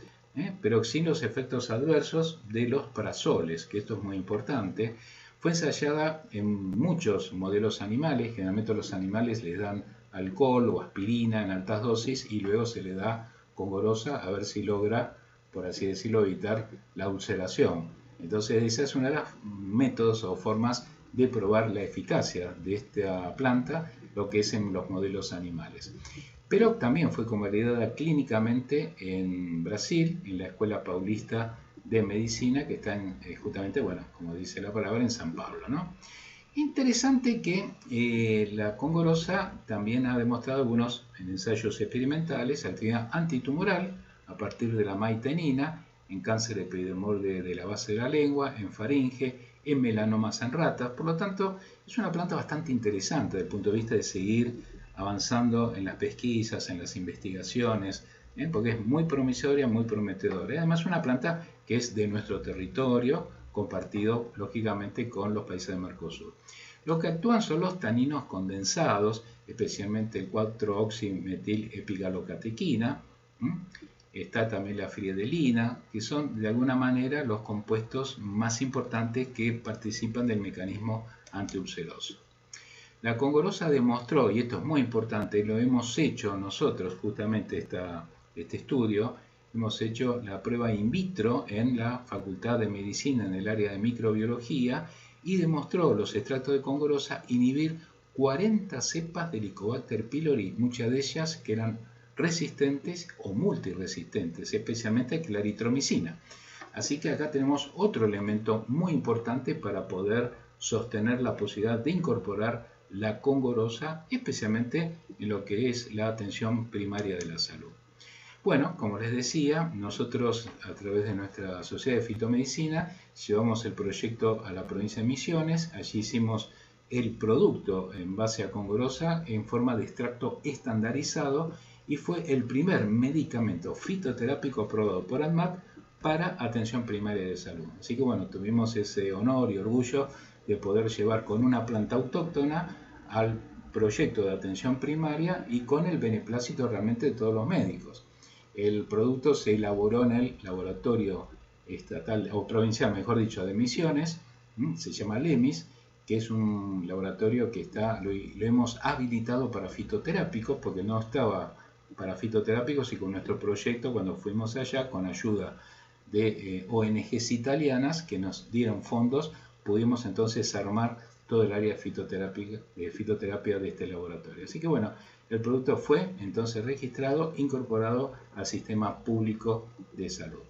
pero sin los efectos adversos de los prazoles, que esto es muy importante. Fue ensayada en muchos modelos animales, generalmente a los animales les dan alcohol o aspirina en altas dosis y luego se le da congorosa a ver si logra, por así decirlo, evitar la ulceración. Entonces esa es una de las métodos o formas de probar la eficacia de esta planta, lo que es en los modelos animales. Pero también fue convalidada clínicamente en Brasil, en la Escuela Paulista de Medicina, que está justamente, bueno, como dice la palabra, en San Pablo, ¿no? Interesante que la congorosa también ha demostrado algunos en ensayos experimentales actividad antitumoral a partir de la maitenina, en cáncer epidermoide de la base de la lengua, en faringe, en melanomas en ratas. Por lo tanto, es una planta bastante interesante desde el punto de vista de seguir avanzando en las pesquisas, en las investigaciones, porque es muy promisoria, muy prometedora. Y además, una planta que es de nuestro territorio, compartido lógicamente con los países de Mercosur. Lo que actúan son los taninos condensados, especialmente el 4-oximetilepigalocatequina. Está también la friedelina, que son de alguna manera los compuestos más importantes que participan del mecanismo antiulceroso. La congorosa demostró, y esto es muy importante, lo hemos hecho nosotros justamente este estudio, hemos hecho la prueba in vitro en la Facultad de Medicina en el área de microbiología y demostró los extractos de congorosa inhibir 40 cepas de Helicobacter pylori, muchas de ellas que eran resistentes o multiresistentes, especialmente a la eritromicina. Así que acá tenemos otro elemento muy importante para poder sostener la posibilidad de incorporar la congorosa, especialmente en lo que es la atención primaria de la salud. Bueno, como les decía, nosotros a través de nuestra Sociedad de Fitomedicina llevamos el proyecto a la provincia de Misiones. Allí hicimos el producto en base a congorosa en forma de extracto estandarizado y fue el primer medicamento fitoterápico aprobado por ANMAT para atención primaria de salud. Así que bueno, tuvimos ese honor y orgullo de poder llevar con una planta autóctona al proyecto de atención primaria y con el beneplácito realmente de todos los médicos. El producto se elaboró en el laboratorio estatal o provincial, mejor dicho, de Misiones, se llama LEMIS, que es un laboratorio que lo hemos habilitado para fitoterápicos, porque no estaba para fitoterápicos, y con nuestro proyecto, cuando fuimos allá, con ayuda de ONGs italianas que nos dieron fondos, pudimos entonces armar todo el área de fitoterapia de este laboratorio. Así que bueno, el producto fue entonces registrado, incorporado al sistema público de salud.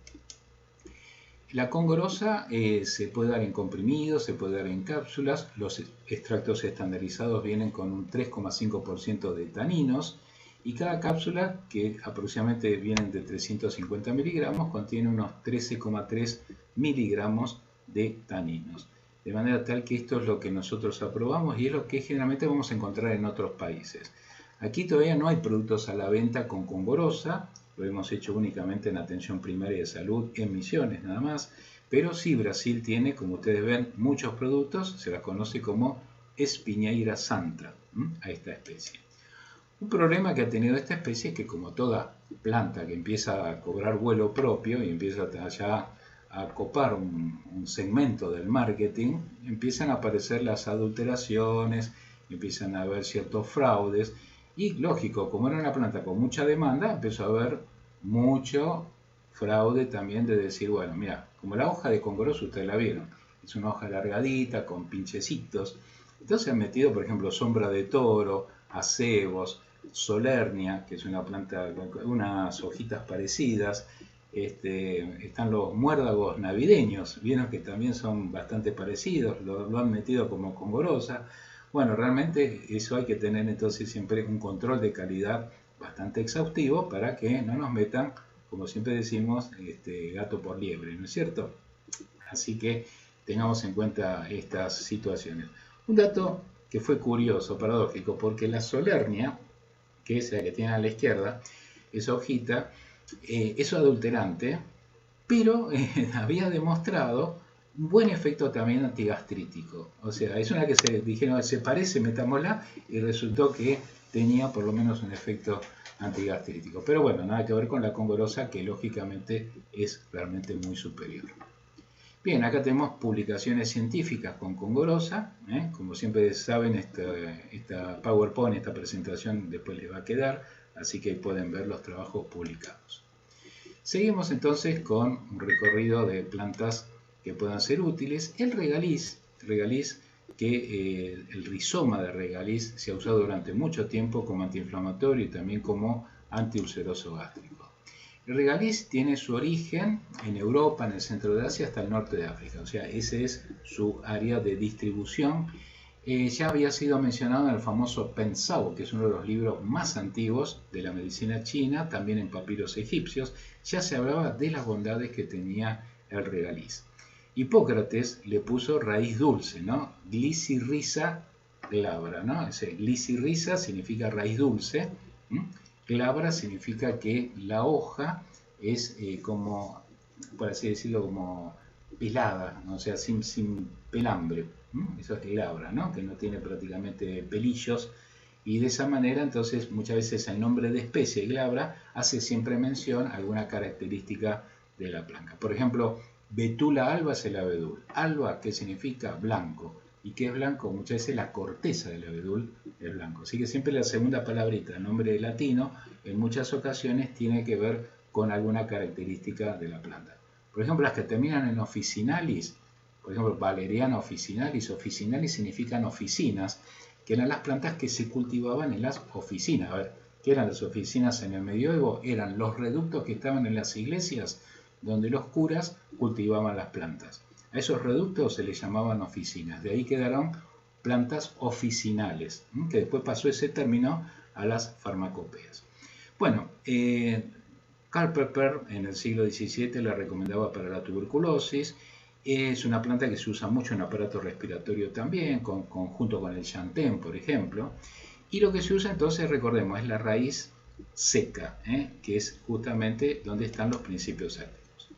La congorosa se puede dar en comprimidos, se puede dar en cápsulas. Los extractos estandarizados vienen con un 3,5% de taninos y cada cápsula, que aproximadamente vienen de 350 miligramos, contiene unos 13,3 miligramos de taninos. De manera tal que esto es lo que nosotros aprobamos y es lo que generalmente vamos a encontrar en otros países. Aquí todavía no hay productos a la venta con congorosa, lo hemos hecho únicamente en atención primaria de salud en Misiones nada más, pero sí Brasil tiene, como ustedes ven, muchos productos, se la conoce como Espinheira santa a esta especie. Un problema que ha tenido esta especie es que, como toda planta que empieza a cobrar vuelo propio y empieza ya a copar un segmento del marketing, empiezan a aparecer las adulteraciones, empiezan a haber ciertos fraudes, y lógico, como era una planta con mucha demanda, empezó a haber mucho fraude también de decir, bueno, mira, como la hoja de congoroso, ustedes la vieron, es una hoja alargadita, con pinchecitos, entonces han metido, por ejemplo, sombra de toro, acebos, solernia, que es una planta con unas hojitas parecidas, están los muérdagos navideños, vieron que también son bastante parecidos, lo han metido como congorosa. Bueno, realmente eso hay que tener entonces siempre un control de calidad bastante exhaustivo para que no nos metan, como siempre decimos, gato por liebre, ¿no es cierto? Así que tengamos en cuenta estas situaciones. Un dato que fue curioso, paradójico, porque la solernia, que es la que tiene a la izquierda, esa hojita, es adulterante, pero había demostrado un buen efecto también antigastrítico. O sea, es una que se dijeron, se parece, metámosla, y resultó que tenía por lo menos un efecto antigastrítico. Pero bueno, nada que ver con la congorosa, que lógicamente es realmente muy superior. Bien, acá tenemos publicaciones científicas con congorosa. Como siempre saben, esta PowerPoint, esta presentación después les va a quedar, así que pueden ver los trabajos publicados. Seguimos entonces con un recorrido de plantas que puedan ser útiles. El regaliz que el rizoma de regaliz se ha usado durante mucho tiempo como antiinflamatorio y también como antiulceroso gástrico. El regaliz tiene su origen en Europa, en el centro de Asia, hasta el norte de África. O sea, ese es su área de distribución. Ya había sido mencionado en el famoso Pensao, que es uno de los libros más antiguos de la medicina china, también en papiros egipcios. Ya se hablaba de las bondades que tenía el regaliz. Hipócrates le puso raíz dulce, ¿no? Glycyrrhiza glabra, ¿no? Glycyrrhiza significa raíz dulce. Glabra significa que la hoja es como, por así decirlo, como pelada, ¿no? O sea, sin pelambre. Eso es glabra, ¿no? Que no tiene prácticamente pelillos. Y de esa manera, entonces, muchas veces el nombre de especie glabra hace siempre mención a alguna característica de la planta. Por ejemplo, Betula alba es el abedul. Alba, ¿qué significa? Blanco. ¿Y qué es blanco? Muchas veces la corteza del abedul es blanco. Así que siempre la segunda palabrita, el nombre latino, en muchas ocasiones tiene que ver con alguna característica de la planta. Por ejemplo, las que terminan en officinalis, por ejemplo, valeriana officinalis, officinalis significan oficinas, que eran las plantas que se cultivaban en las oficinas. A ver, ¿qué eran las oficinas en el medioevo? Eran los reductos que estaban en las iglesias, donde los curas cultivaban las plantas. A esos reductos se les llamaban oficinas. De ahí quedaron plantas oficinales, que después pasó ese término a las farmacopeas. Bueno, Karl Popper en el siglo XVII la recomendaba para la tuberculosis. Es una planta que se usa mucho en aparato respiratorio también, junto con el chantén, por ejemplo. Y lo que se usa entonces, recordemos, es la raíz seca, que es justamente donde están los principios activos.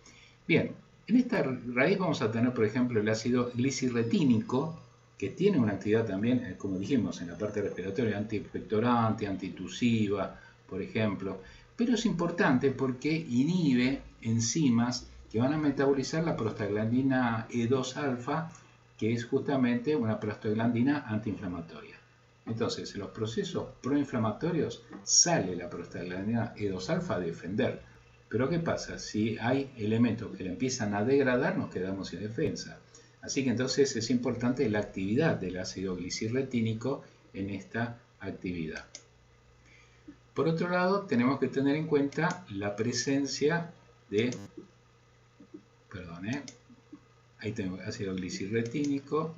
Bien, en esta raíz vamos a tener, por ejemplo, el ácido glicirretínico, que tiene una actividad también, como dijimos, en la parte respiratoria, antiinfectorante, antitusiva, por ejemplo. Pero es importante porque inhibe enzimas que van a metabolizar la prostaglandina E2-alfa, que es justamente una prostaglandina antiinflamatoria. Entonces, en los procesos proinflamatorios sale la prostaglandina E2-alfa a defender. Pero ¿qué pasa? Si hay elementos que la empiezan a degradar, nos quedamos sin defensa. Así que entonces es importante la actividad del ácido glicirretínico en esta actividad. Por otro lado, tenemos que tener en cuenta la presencia de, ahí tengo ácido glicirretínico.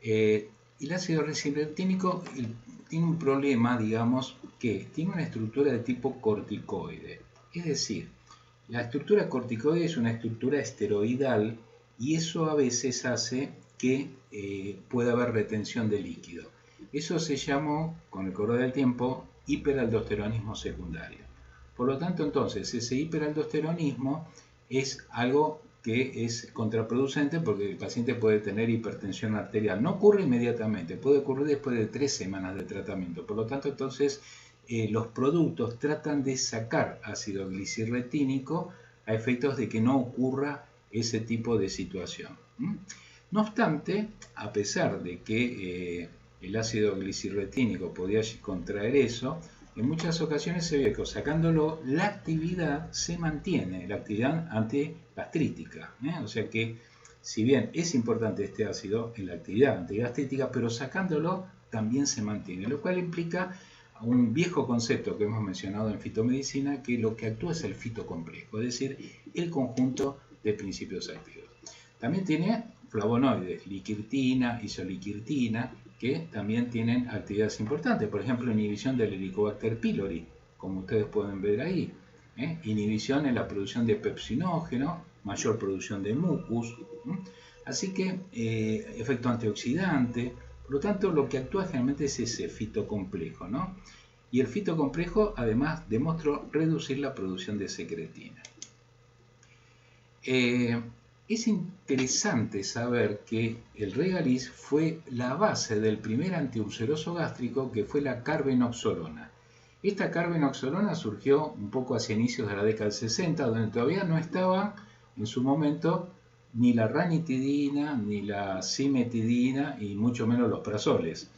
Y el ácido glicirretínico tiene un problema, digamos, que tiene una estructura de tipo corticoide. Es decir, la estructura corticoide es una estructura esteroidal y eso a veces hace que pueda haber retención de líquido. Eso se llamó, con el correr del tiempo, hiperaldosteronismo secundario. Por lo tanto, entonces, ese hiperaldosteronismo es algo que es contraproducente porque el paciente puede tener hipertensión arterial. No ocurre inmediatamente, puede ocurrir después de 3 semanas de tratamiento. Por lo tanto, entonces, los productos tratan de sacar ácido glicirretínico a efectos de que no ocurra ese tipo de situación. No obstante, a pesar de que el ácido glicirretínico podía contraer eso, en muchas ocasiones se ve que sacándolo la actividad se mantiene, la actividad antigastrítica. O sea que, si bien es importante este ácido en la actividad antigastrítica, pero sacándolo también se mantiene, lo cual implica un viejo concepto que hemos mencionado en fitomedicina, que lo que actúa es el fitocomplejo, es decir, el conjunto de principios activos. También tiene flavonoides, liquirtina, isoliquirtina, que también tienen actividades importantes, por ejemplo, inhibición del Helicobacter pylori, como ustedes pueden ver ahí, inhibición en la producción de pepsinógeno, mayor producción de mucus, así que efecto antioxidante. Por lo tanto, lo que actúa generalmente es ese fitocomplejo, ¿no? Y el fitocomplejo además demostró reducir la producción de secretina. Es interesante saber que el Regaliz fue la base del primer antiulceroso gástrico, que fue la carbenoxolona. Esta carbenoxolona surgió un poco hacia inicios de la década del 60, donde todavía no estaban en su momento ni la ranitidina, ni la cimetidina, y mucho menos los prazoles.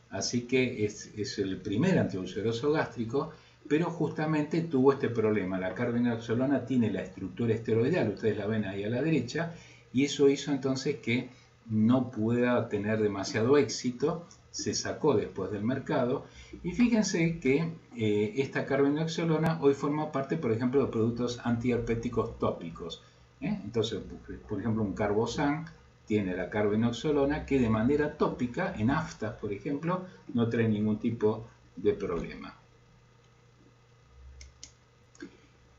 Así que es el primer antiulceroso gástrico, pero justamente tuvo este problema. La carbenoxolona tiene la estructura esteroidal, ustedes la ven ahí a la derecha, y eso hizo entonces que no pueda tener demasiado éxito, se sacó después del mercado, y fíjense que esta carbenoxolona hoy forma parte, por ejemplo, de productos antiherpéticos tópicos. Entonces, por ejemplo, un Carbosan tiene la carbenoxolona que de manera tópica, en aftas, por ejemplo, no trae ningún tipo de problema.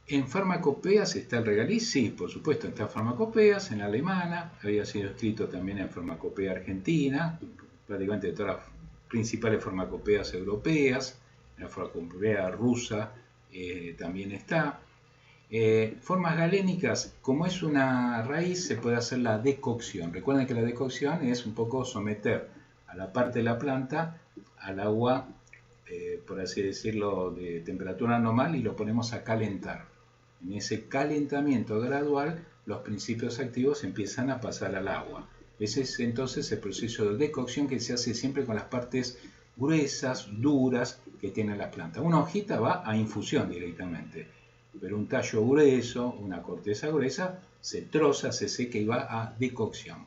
¿En farmacopeas está el Regaliz? Sí, por supuesto, está en farmacopeas, en la alemana, había sido escrito también en farmacopea argentina, prácticamente de todas las principales farmacopeas europeas, en la farmacopea rusa también está. Formas galénicas, como es una raíz, se puede hacer la decocción. Recuerden que la decocción es un poco someter a la parte de la planta al agua, por así decirlo, de temperatura normal, y lo ponemos a calentar. En ese calentamiento gradual, los principios activos empiezan a pasar al agua. Ese es entonces el proceso de decocción que se hace siempre con las partes gruesas, duras que tiene la planta. Una hojita va a infusión directamente, pero un tallo grueso, una corteza gruesa, se troza, se seca y va a decocción.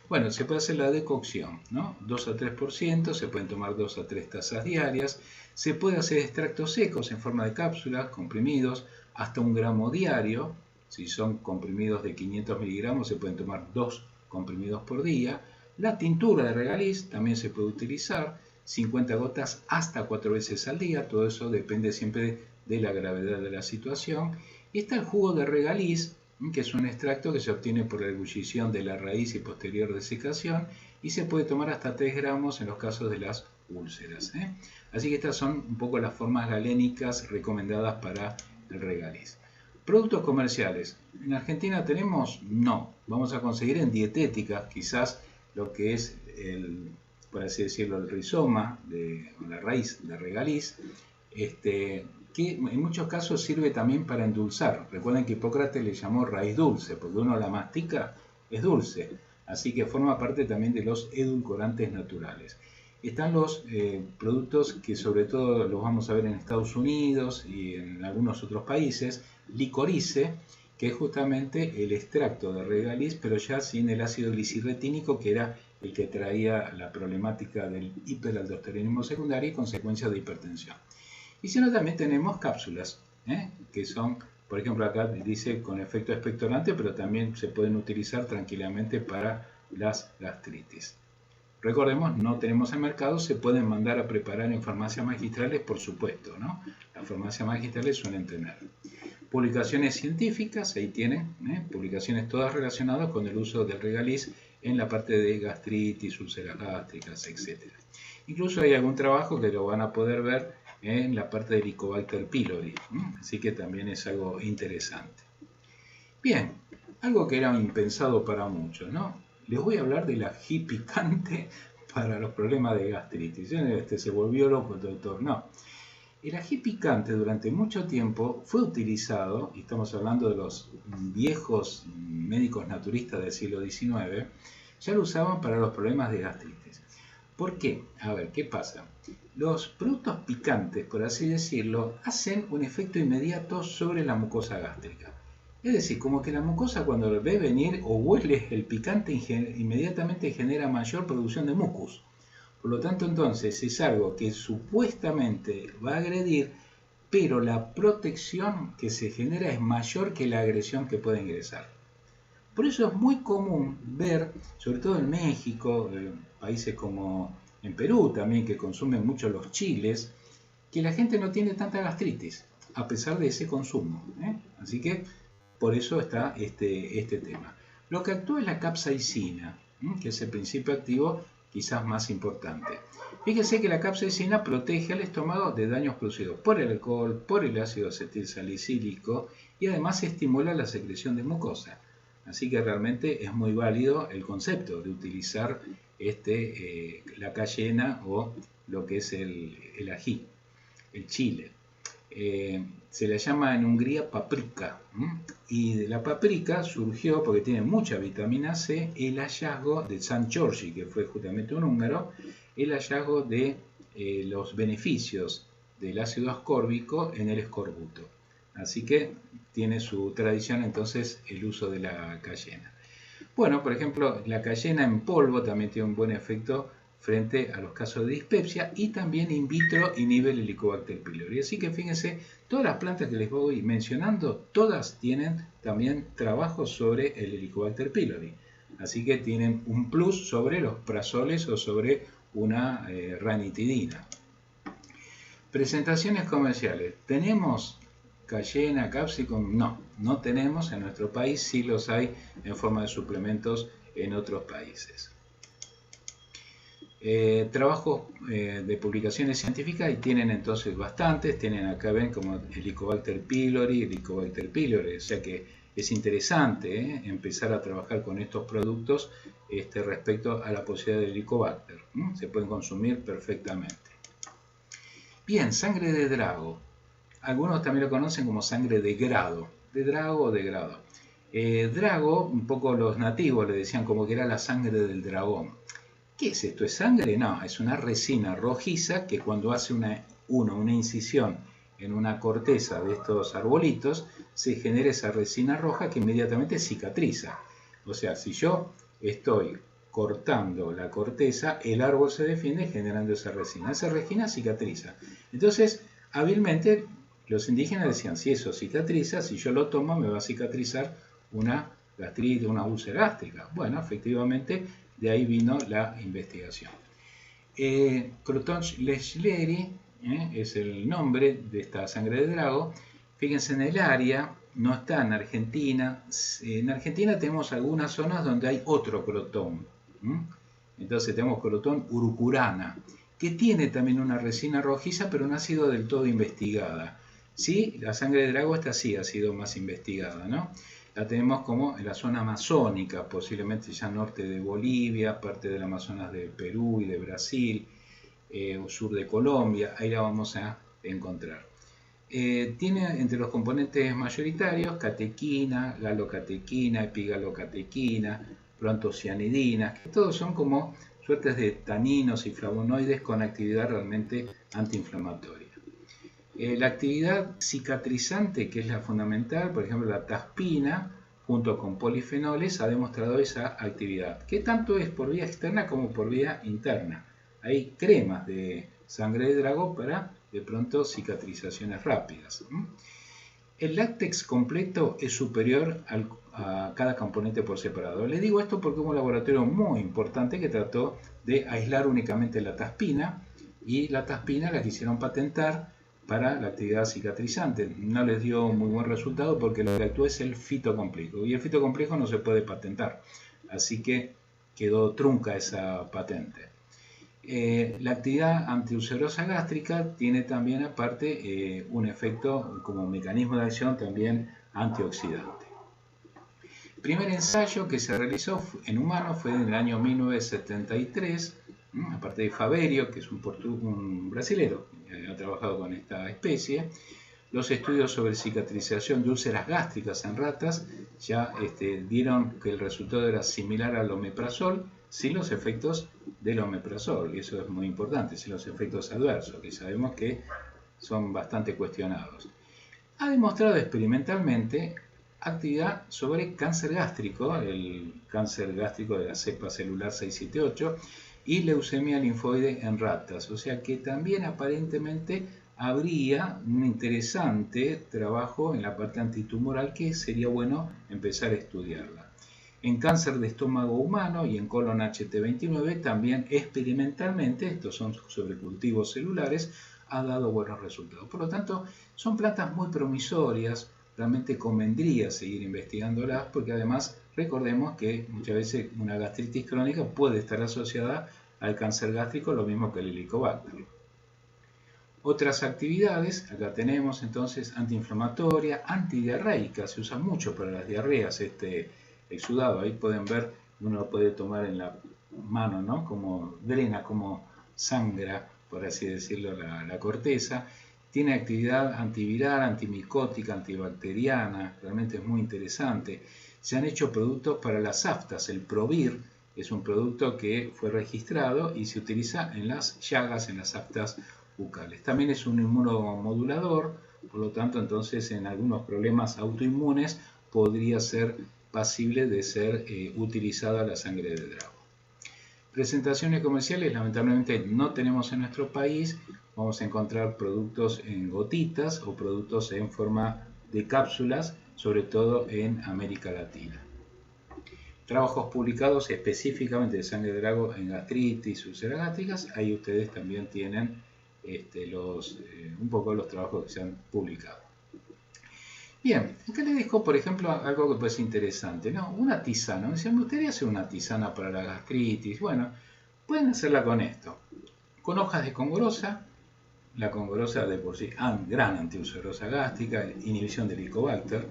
Bueno, se puede hacer la decocción, ¿no? 2 a 3%, se pueden tomar 2 a 3 tazas diarias, se puede hacer extractos secos en forma de cápsulas, comprimidos, hasta 1 gramo diario. Si son comprimidos de 500 miligramos, se pueden tomar 2 comprimidos por día. La tintura de Regaliz también se puede utilizar, 50 gotas hasta 4 veces al día, todo eso depende siempre de la gravedad de la situación. Y está el jugo de Regaliz, que es un extracto que se obtiene por la ebullición de la raíz y posterior desecación, y se puede tomar hasta 3 gramos en los casos de las úlceras. Así que estas son un poco las formas galénicas recomendadas para el Regaliz. Productos comerciales. ¿En Argentina tenemos? No. Vamos a conseguir en dietéticas, quizás lo que es por así decirlo, el rizoma, la raíz de Regaliz, que en muchos casos sirve también para endulzar. Recuerden que Hipócrates le llamó raíz dulce, porque uno la mastica, es dulce. Así que forma parte también de los edulcorantes naturales. Están los productos que sobre todo los vamos a ver en Estados Unidos y en algunos otros países. Licorice, que es justamente el extracto de Regaliz, pero ya sin el ácido glicirretínico, que era el que traía la problemática del hiperaldosteronismo secundario y consecuencias de hipertensión. Y si no, también tenemos cápsulas, que son, por ejemplo, acá dice con efecto expectorante, pero también se pueden utilizar tranquilamente para las gastritis. Recordemos, no tenemos en mercado, se pueden mandar a preparar en farmacias magistrales, por supuesto, ¿no? Las farmacias magistrales suelen tener. Publicaciones científicas, ahí tienen, publicaciones todas relacionadas con el uso del Regaliz en la parte de gastritis, úlceras gástricas, etc. Incluso hay algún trabajo que lo van a poder ver en la parte del Helicobacter pylori, así que también es algo interesante. Bien, algo que era impensado para muchos, ¿no? Les voy a hablar del ají picante para los problemas de gastritis. Se volvió loco el doctor, no. El ají picante durante mucho tiempo fue utilizado, y estamos hablando de los viejos médicos naturistas del siglo XIX, ya lo usaban para los problemas de gastritis. ¿Por qué? A ver, ¿qué pasa? Los productos picantes, por así decirlo, hacen un efecto inmediato sobre la mucosa gástrica. Es decir, como que la mucosa cuando lo ve venir o huele el picante inmediatamente genera mayor producción de mucus. Por lo tanto, entonces es algo que supuestamente va a agredir, pero la protección que se genera es mayor que la agresión que puede ingresar. Por eso es muy común ver, sobre todo en México, países como en Perú también, que consumen mucho los chiles, que la gente no tiene tanta gastritis, a pesar de ese consumo. Así que por eso está este tema. Lo que actúa es la capsaicina, que es el principio activo quizás más importante. Fíjense que la capsaicina protege al estómago de daños producidos por el alcohol, por el ácido acetilsalicílico y además estimula la secreción de mucosa. Así que realmente es muy válido el concepto de utilizar la cayena o lo que es el ají, el chile. Se le llama en Hungría paprika, y de la paprika surgió, porque tiene mucha vitamina C, el hallazgo de San Giorgi, que fue justamente un húngaro, el hallazgo de los beneficios del ácido ascórbico en el escorbuto. Así que tiene su tradición entonces el uso de la cayena. Bueno, por ejemplo, la cayena en polvo también tiene un buen efecto frente a los casos de dispepsia y también in vitro inhibe el Helicobacter pylori. Así que fíjense, todas las plantas que les voy mencionando, todas tienen también trabajos sobre el Helicobacter pylori. Así que tienen un plus sobre los prazoles o sobre una ranitidina. Presentaciones comerciales. ¿Tenemos cayena, capsicum? No tenemos en nuestro país, sí los hay en forma de suplementos en otros países. Trabajos de publicaciones científicas y tienen entonces bastantes, tienen acá ven como Helicobacter pylori, o sea que es interesante empezar a trabajar con estos productos respecto a la posibilidad del Helicobacter, se pueden consumir perfectamente. Bien, sangre de drago, algunos también lo conocen como sangre de grado, de drago o de grado. Drago, un poco los nativos le decían como que era la sangre del dragón. ¿Qué es esto? ¿Es sangre? No, es una resina rojiza que cuando hace una incisión en una corteza de estos arbolitos, se genera esa resina roja que inmediatamente cicatriza. O sea, si yo estoy cortando la corteza, el árbol se defiende generando esa resina. Esa resina cicatriza. Entonces, hábilmente, los indígenas decían, si eso cicatriza, si yo lo tomo, me va a cicatrizar una gastritis, una úlcera gástrica. Bueno, efectivamente, de ahí vino la investigación. Croton-Leschleri es el nombre de esta sangre de drago. Fíjense en el área, no está en Argentina. En Argentina tenemos algunas zonas donde hay otro crotón. Entonces tenemos crotón urucurana, que tiene también una resina rojiza, pero no ha sido del todo investigada. Sí, la sangre de drago esta sí ha sido más investigada, ¿no? La tenemos como en la zona amazónica, posiblemente ya norte de Bolivia, parte del Amazonas de Perú y de Brasil, o sur de Colombia, ahí la vamos a encontrar. Tiene entre los componentes mayoritarios catequina, galocatequina, epigalocatequina, proantocianidinas, que todos son como suertes de taninos y flavonoides con actividad realmente antiinflamatoria. La actividad cicatrizante, que es la fundamental, por ejemplo la taspina, junto con polifenoles, ha demostrado esa actividad, que tanto es por vía externa como por vía interna. Hay cremas de sangre de drago para, de pronto, cicatrizaciones rápidas. El látex completo es superior a cada componente por separado. Les digo esto porque hubo un laboratorio muy importante que trató de aislar únicamente la taspina, y la taspina la quisieron patentar para la actividad cicatrizante. No les dio muy buen resultado porque lo que actúa es el fitocomplejo, y el fitocomplejo no se puede patentar, así que quedó trunca esa patente. La actividad antiulcerosa gástrica tiene también aparte un efecto como mecanismo de acción también antioxidante. El primer ensayo que se realizó en humanos fue en el año 1973, aparte de Faberio, que es un brasilero, ha trabajado con esta especie. Los estudios sobre cicatrización de úlceras gástricas en ratas ya dieron que el resultado era similar al omeprazol, sin los efectos del omeprazol, y eso es muy importante, sin los efectos adversos, que sabemos que son bastante cuestionados. Ha demostrado experimentalmente actividad sobre cáncer gástrico, el cáncer gástrico de la cepa celular 678, y leucemia linfoide en ratas, o sea que también aparentemente habría un interesante trabajo en la parte antitumoral que sería bueno empezar a estudiarla. En cáncer de estómago humano y en colon HT29 también experimentalmente, estos son sobre cultivos celulares, ha dado buenos resultados. Por lo tanto, son plantas muy promisorias, realmente convendría seguir investigándolas porque además recordemos que muchas veces una gastritis crónica puede estar asociada al cáncer gástrico, lo mismo que el Helicobacter. Otras actividades, acá tenemos entonces antiinflamatoria, antidiarreica, se usa mucho para las diarreas este exudado, ahí pueden ver, uno lo puede tomar en la mano, ¿no? Como drena, como sangra, por así decirlo, la corteza. Tiene actividad antiviral, antimicótica, antibacteriana, realmente es muy interesante. Se han hecho productos para las aftas, el Provir es un producto que fue registrado y se utiliza en las llagas, en las aftas bucales. También es un inmunomodulador, por lo tanto entonces en algunos problemas autoinmunes podría ser pasible de ser utilizada la sangre de drago. Presentaciones comerciales lamentablemente no tenemos en nuestro país. Vamos a encontrar productos en gotitas o productos en forma de cápsulas, sobre todo en América Latina. Trabajos publicados específicamente de sangre de drago en gastritis, úlceras gástricas, ahí ustedes también tienen un poco los trabajos que se han publicado. Bien, acá les dejo, por ejemplo, algo que puede ser interesante, ¿no? Una tisana. Me gustaría hacer una tisana para la gastritis. Bueno, pueden hacerla con esto. Con hojas de congorosa, la congorosa de por sí, gran antiulcerosa gástrica, inhibición del Helicobacter,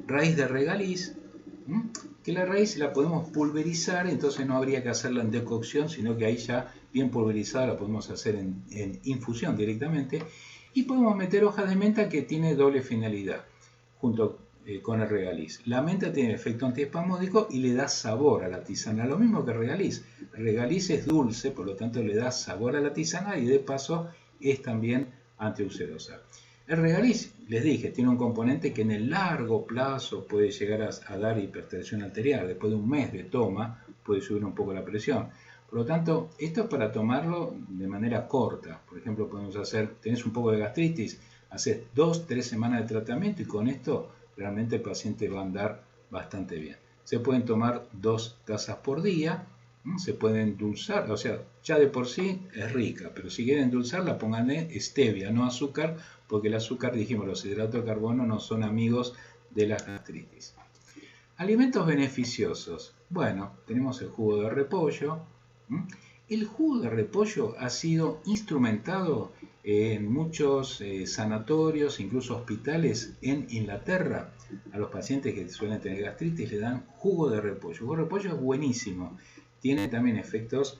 raíz de regaliz, que la raíz la podemos pulverizar, entonces no habría que hacerla en decocción, sino que ahí ya bien pulverizada la podemos hacer en infusión directamente, y podemos meter hojas de menta que tiene doble finalidad junto con el regaliz. La menta tiene efecto antiespasmódico y le da sabor a la tisana, lo mismo que el regaliz. El regaliz es dulce, por lo tanto le da sabor a la tisana y de paso es también antiulcerosa. El regaliz, les dije, tiene un componente que en el largo plazo puede llegar a dar hipertensión arterial. Después de un mes de toma puede subir un poco la presión. Por lo tanto, esto es para tomarlo de manera corta. Por ejemplo, podemos hacer, tenés un poco de gastritis, haces 2-3 semanas de tratamiento y con esto realmente el paciente va a andar bastante bien. Se pueden tomar 2 tazas por día, se puede endulzar, o sea, ya de por sí es rica, pero si quieren endulzarla, pónganle stevia, no azúcar, porque el azúcar, dijimos, los hidratos de carbono no son amigos de la gastritis. Alimentos beneficiosos. Bueno, tenemos el jugo de repollo. El jugo de repollo ha sido instrumentado en muchos sanatorios, incluso hospitales en Inglaterra. A los pacientes que suelen tener gastritis le dan jugo de repollo. El jugo de repollo es buenísimo. Tiene también efectos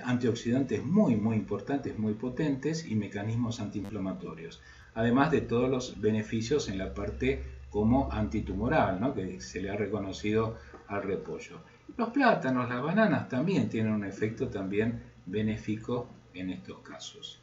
antioxidantes muy importantes, muy potentes y mecanismos antiinflamatorios. Además de todos los beneficios en la parte como antitumoral, ¿no? Que se le ha reconocido al repollo. Los plátanos, las bananas también tienen un efecto también benéfico en estos casos.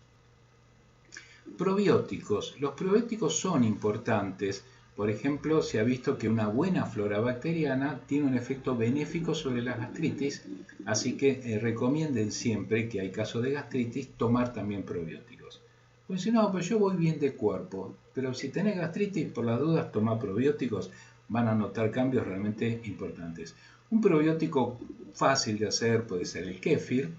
Probióticos. Los probióticos son importantes. Por ejemplo, se ha visto que una buena flora bacteriana tiene un efecto benéfico sobre la gastritis, así que recomienden siempre que hay casos de gastritis tomar también probióticos. Pues si no, pues yo voy bien de cuerpo, pero si tenés gastritis, por las dudas toma probióticos, van a notar cambios realmente importantes. Un probiótico fácil de hacer puede ser el kéfir.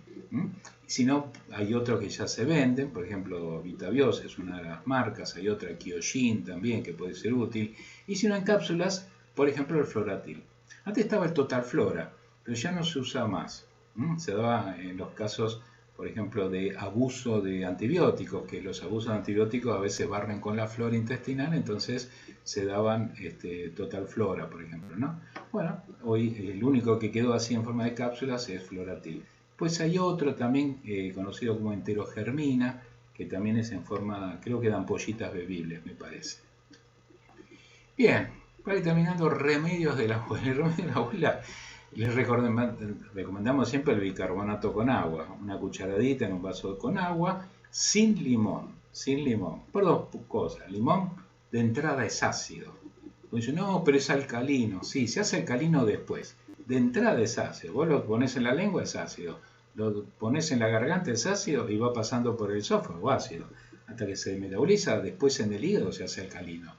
Si no, hay otros que ya se venden, por ejemplo, Vitabios es una de las marcas, hay otra, Kyojin también, que puede ser útil. Y si no, en cápsulas, por ejemplo, el Floratil. Antes estaba el Total Flora, pero ya no se usa más. Se daba en los casos, por ejemplo, de abuso de antibióticos, que los abusos de antibióticos a veces barren con la flora intestinal, entonces se daban Total Flora, por ejemplo, ¿no? Bueno, hoy el único que quedó así en forma de cápsulas es Floratil. Pues hay otro también conocido como enterogermina, que también es en forma, creo que de ampollitas bebibles, me parece. Bien, para ir terminando, remedios de la abuela. El remedio de la abuela, les recomendamos siempre el bicarbonato con agua, una cucharadita en un vaso con agua, sin limón, por dos cosas. Limón de entrada es ácido. Dice, no, pero es alcalino. Sí, se hace alcalino después. De entrada es ácido. Vos lo pones en la lengua, es ácido. Lo pones en la garganta, es ácido, y va pasando por el esófago, ácido. Hasta que se metaboliza, después en el hígado se hace alcalino.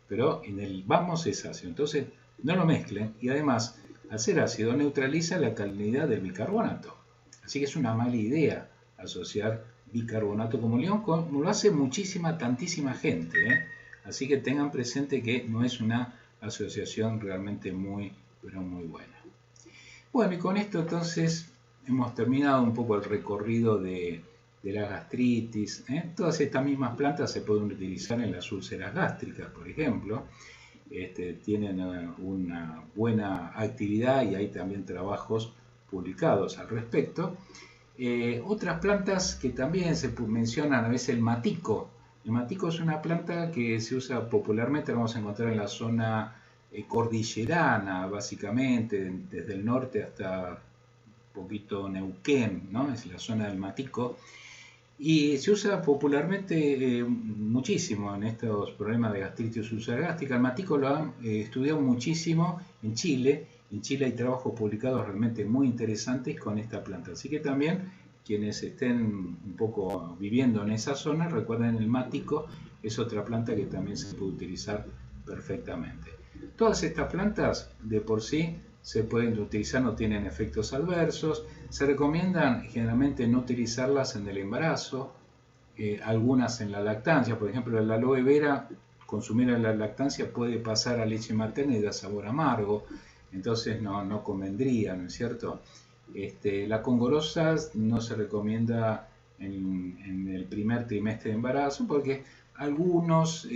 Pero en el vamos es ácido. Entonces, no lo mezclen. Y además, al ser ácido, neutraliza la alcalinidad del bicarbonato. Así que es una mala idea asociar bicarbonato como limón, como lo hace tantísima gente, ¿eh? Así que tengan presente que no es una asociación realmente pero muy buena. Bueno, y con esto entonces hemos terminado un poco el recorrido de la gastritis, ¿eh? Todas estas mismas plantas se pueden utilizar en las úlceras gástricas, por ejemplo. Tienen una buena actividad y hay también trabajos publicados al respecto. Otras plantas que también se mencionan a veces, el matico. El matico es una planta que se usa popularmente, la vamos a encontrar en la zona cordillerana, básicamente, desde el norte hasta un poquito Neuquén, ¿no? Es la zona del matico. Y se usa popularmente muchísimo en estos problemas de gastritis ulcerogástrica. El matico lo han estudiado muchísimo en Chile. En Chile hay trabajos publicados realmente muy interesantes con esta planta. Así que también quienes estén un poco viviendo en esa zona, recuerden el matico, es otra planta que también se puede utilizar perfectamente. Todas estas plantas de por sí se pueden utilizar, no tienen efectos adversos. Se recomiendan generalmente no utilizarlas en el embarazo, algunas en la lactancia. Por ejemplo, la aloe vera, consumir en la lactancia puede pasar a leche materna y da sabor amargo, entonces no convendría, ¿no es cierto? La congorosa no se recomienda en el primer trimestre de embarazo porque algunos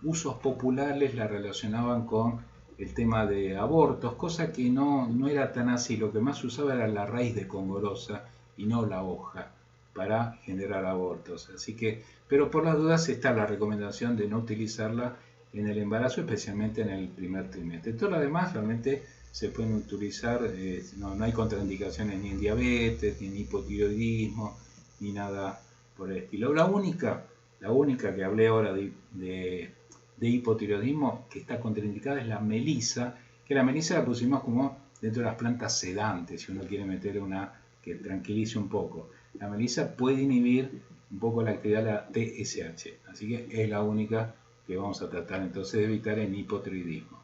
usos populares la relacionaban con el tema de abortos, cosa que no era tan así. Lo que más se usaba era la raíz de congorosa y no la hoja para generar abortos. Así que, pero por las dudas está la recomendación de no utilizarla en el embarazo, especialmente en el primer trimestre. Todo lo demás realmente se pueden utilizar, no hay contraindicaciones ni en diabetes, ni en hipotiroidismo, ni nada por el estilo. La única que hablé ahora de hipotiroidismo que está contraindicada es la melisa, que la melisa la pusimos como dentro de las plantas sedantes, si uno quiere meter una que tranquilice un poco. La melisa puede inhibir un poco la actividad de la TSH, así que es la única que vamos a tratar entonces de evitar en hipotiroidismo.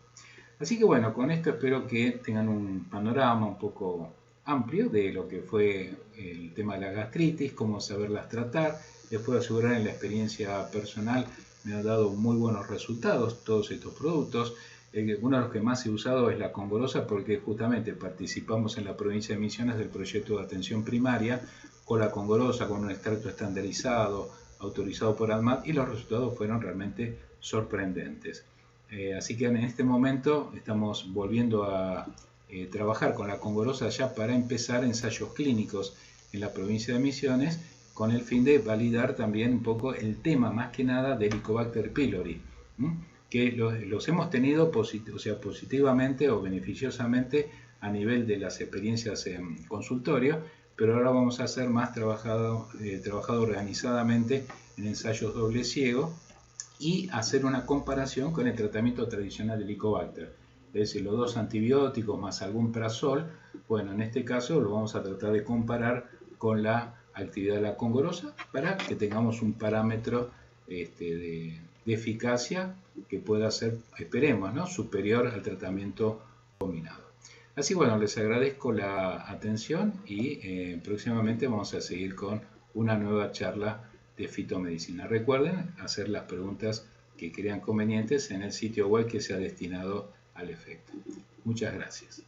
Así que bueno, con esto espero que tengan un panorama un poco amplio de lo que fue el tema de la gastritis, cómo saberlas tratar. Les puedo asegurar, en la experiencia personal me han dado muy buenos resultados todos estos productos. Uno de los que más he usado es la congorosa, porque justamente participamos en la provincia de Misiones del proyecto de atención primaria con la congorosa, con un extracto estandarizado, autorizado por ADMAT, y los resultados fueron realmente sorprendentes. Así que en este momento estamos volviendo a trabajar con la congorosa ya para empezar ensayos clínicos en la provincia de Misiones, con el fin de validar también un poco el tema, más que nada, del Helicobacter pylori, que los hemos tenido positivamente o beneficiosamente a nivel de las experiencias en consultorio, pero ahora vamos a hacer más trabajado organizadamente en ensayos doble ciego y hacer una comparación con el tratamiento tradicional del Helicobacter. Es decir, los dos antibióticos más algún prazol. Bueno, en este caso lo vamos a tratar de comparar con la actividad de la congorosa para que tengamos un parámetro de eficacia que pueda ser, esperemos, ¿no?, superior al tratamiento combinado. Así, bueno, les agradezco la atención y próximamente vamos a seguir con una nueva charla de fitomedicina. Recuerden hacer las preguntas que crean convenientes en el sitio web que sea destinado al efecto. Muchas gracias.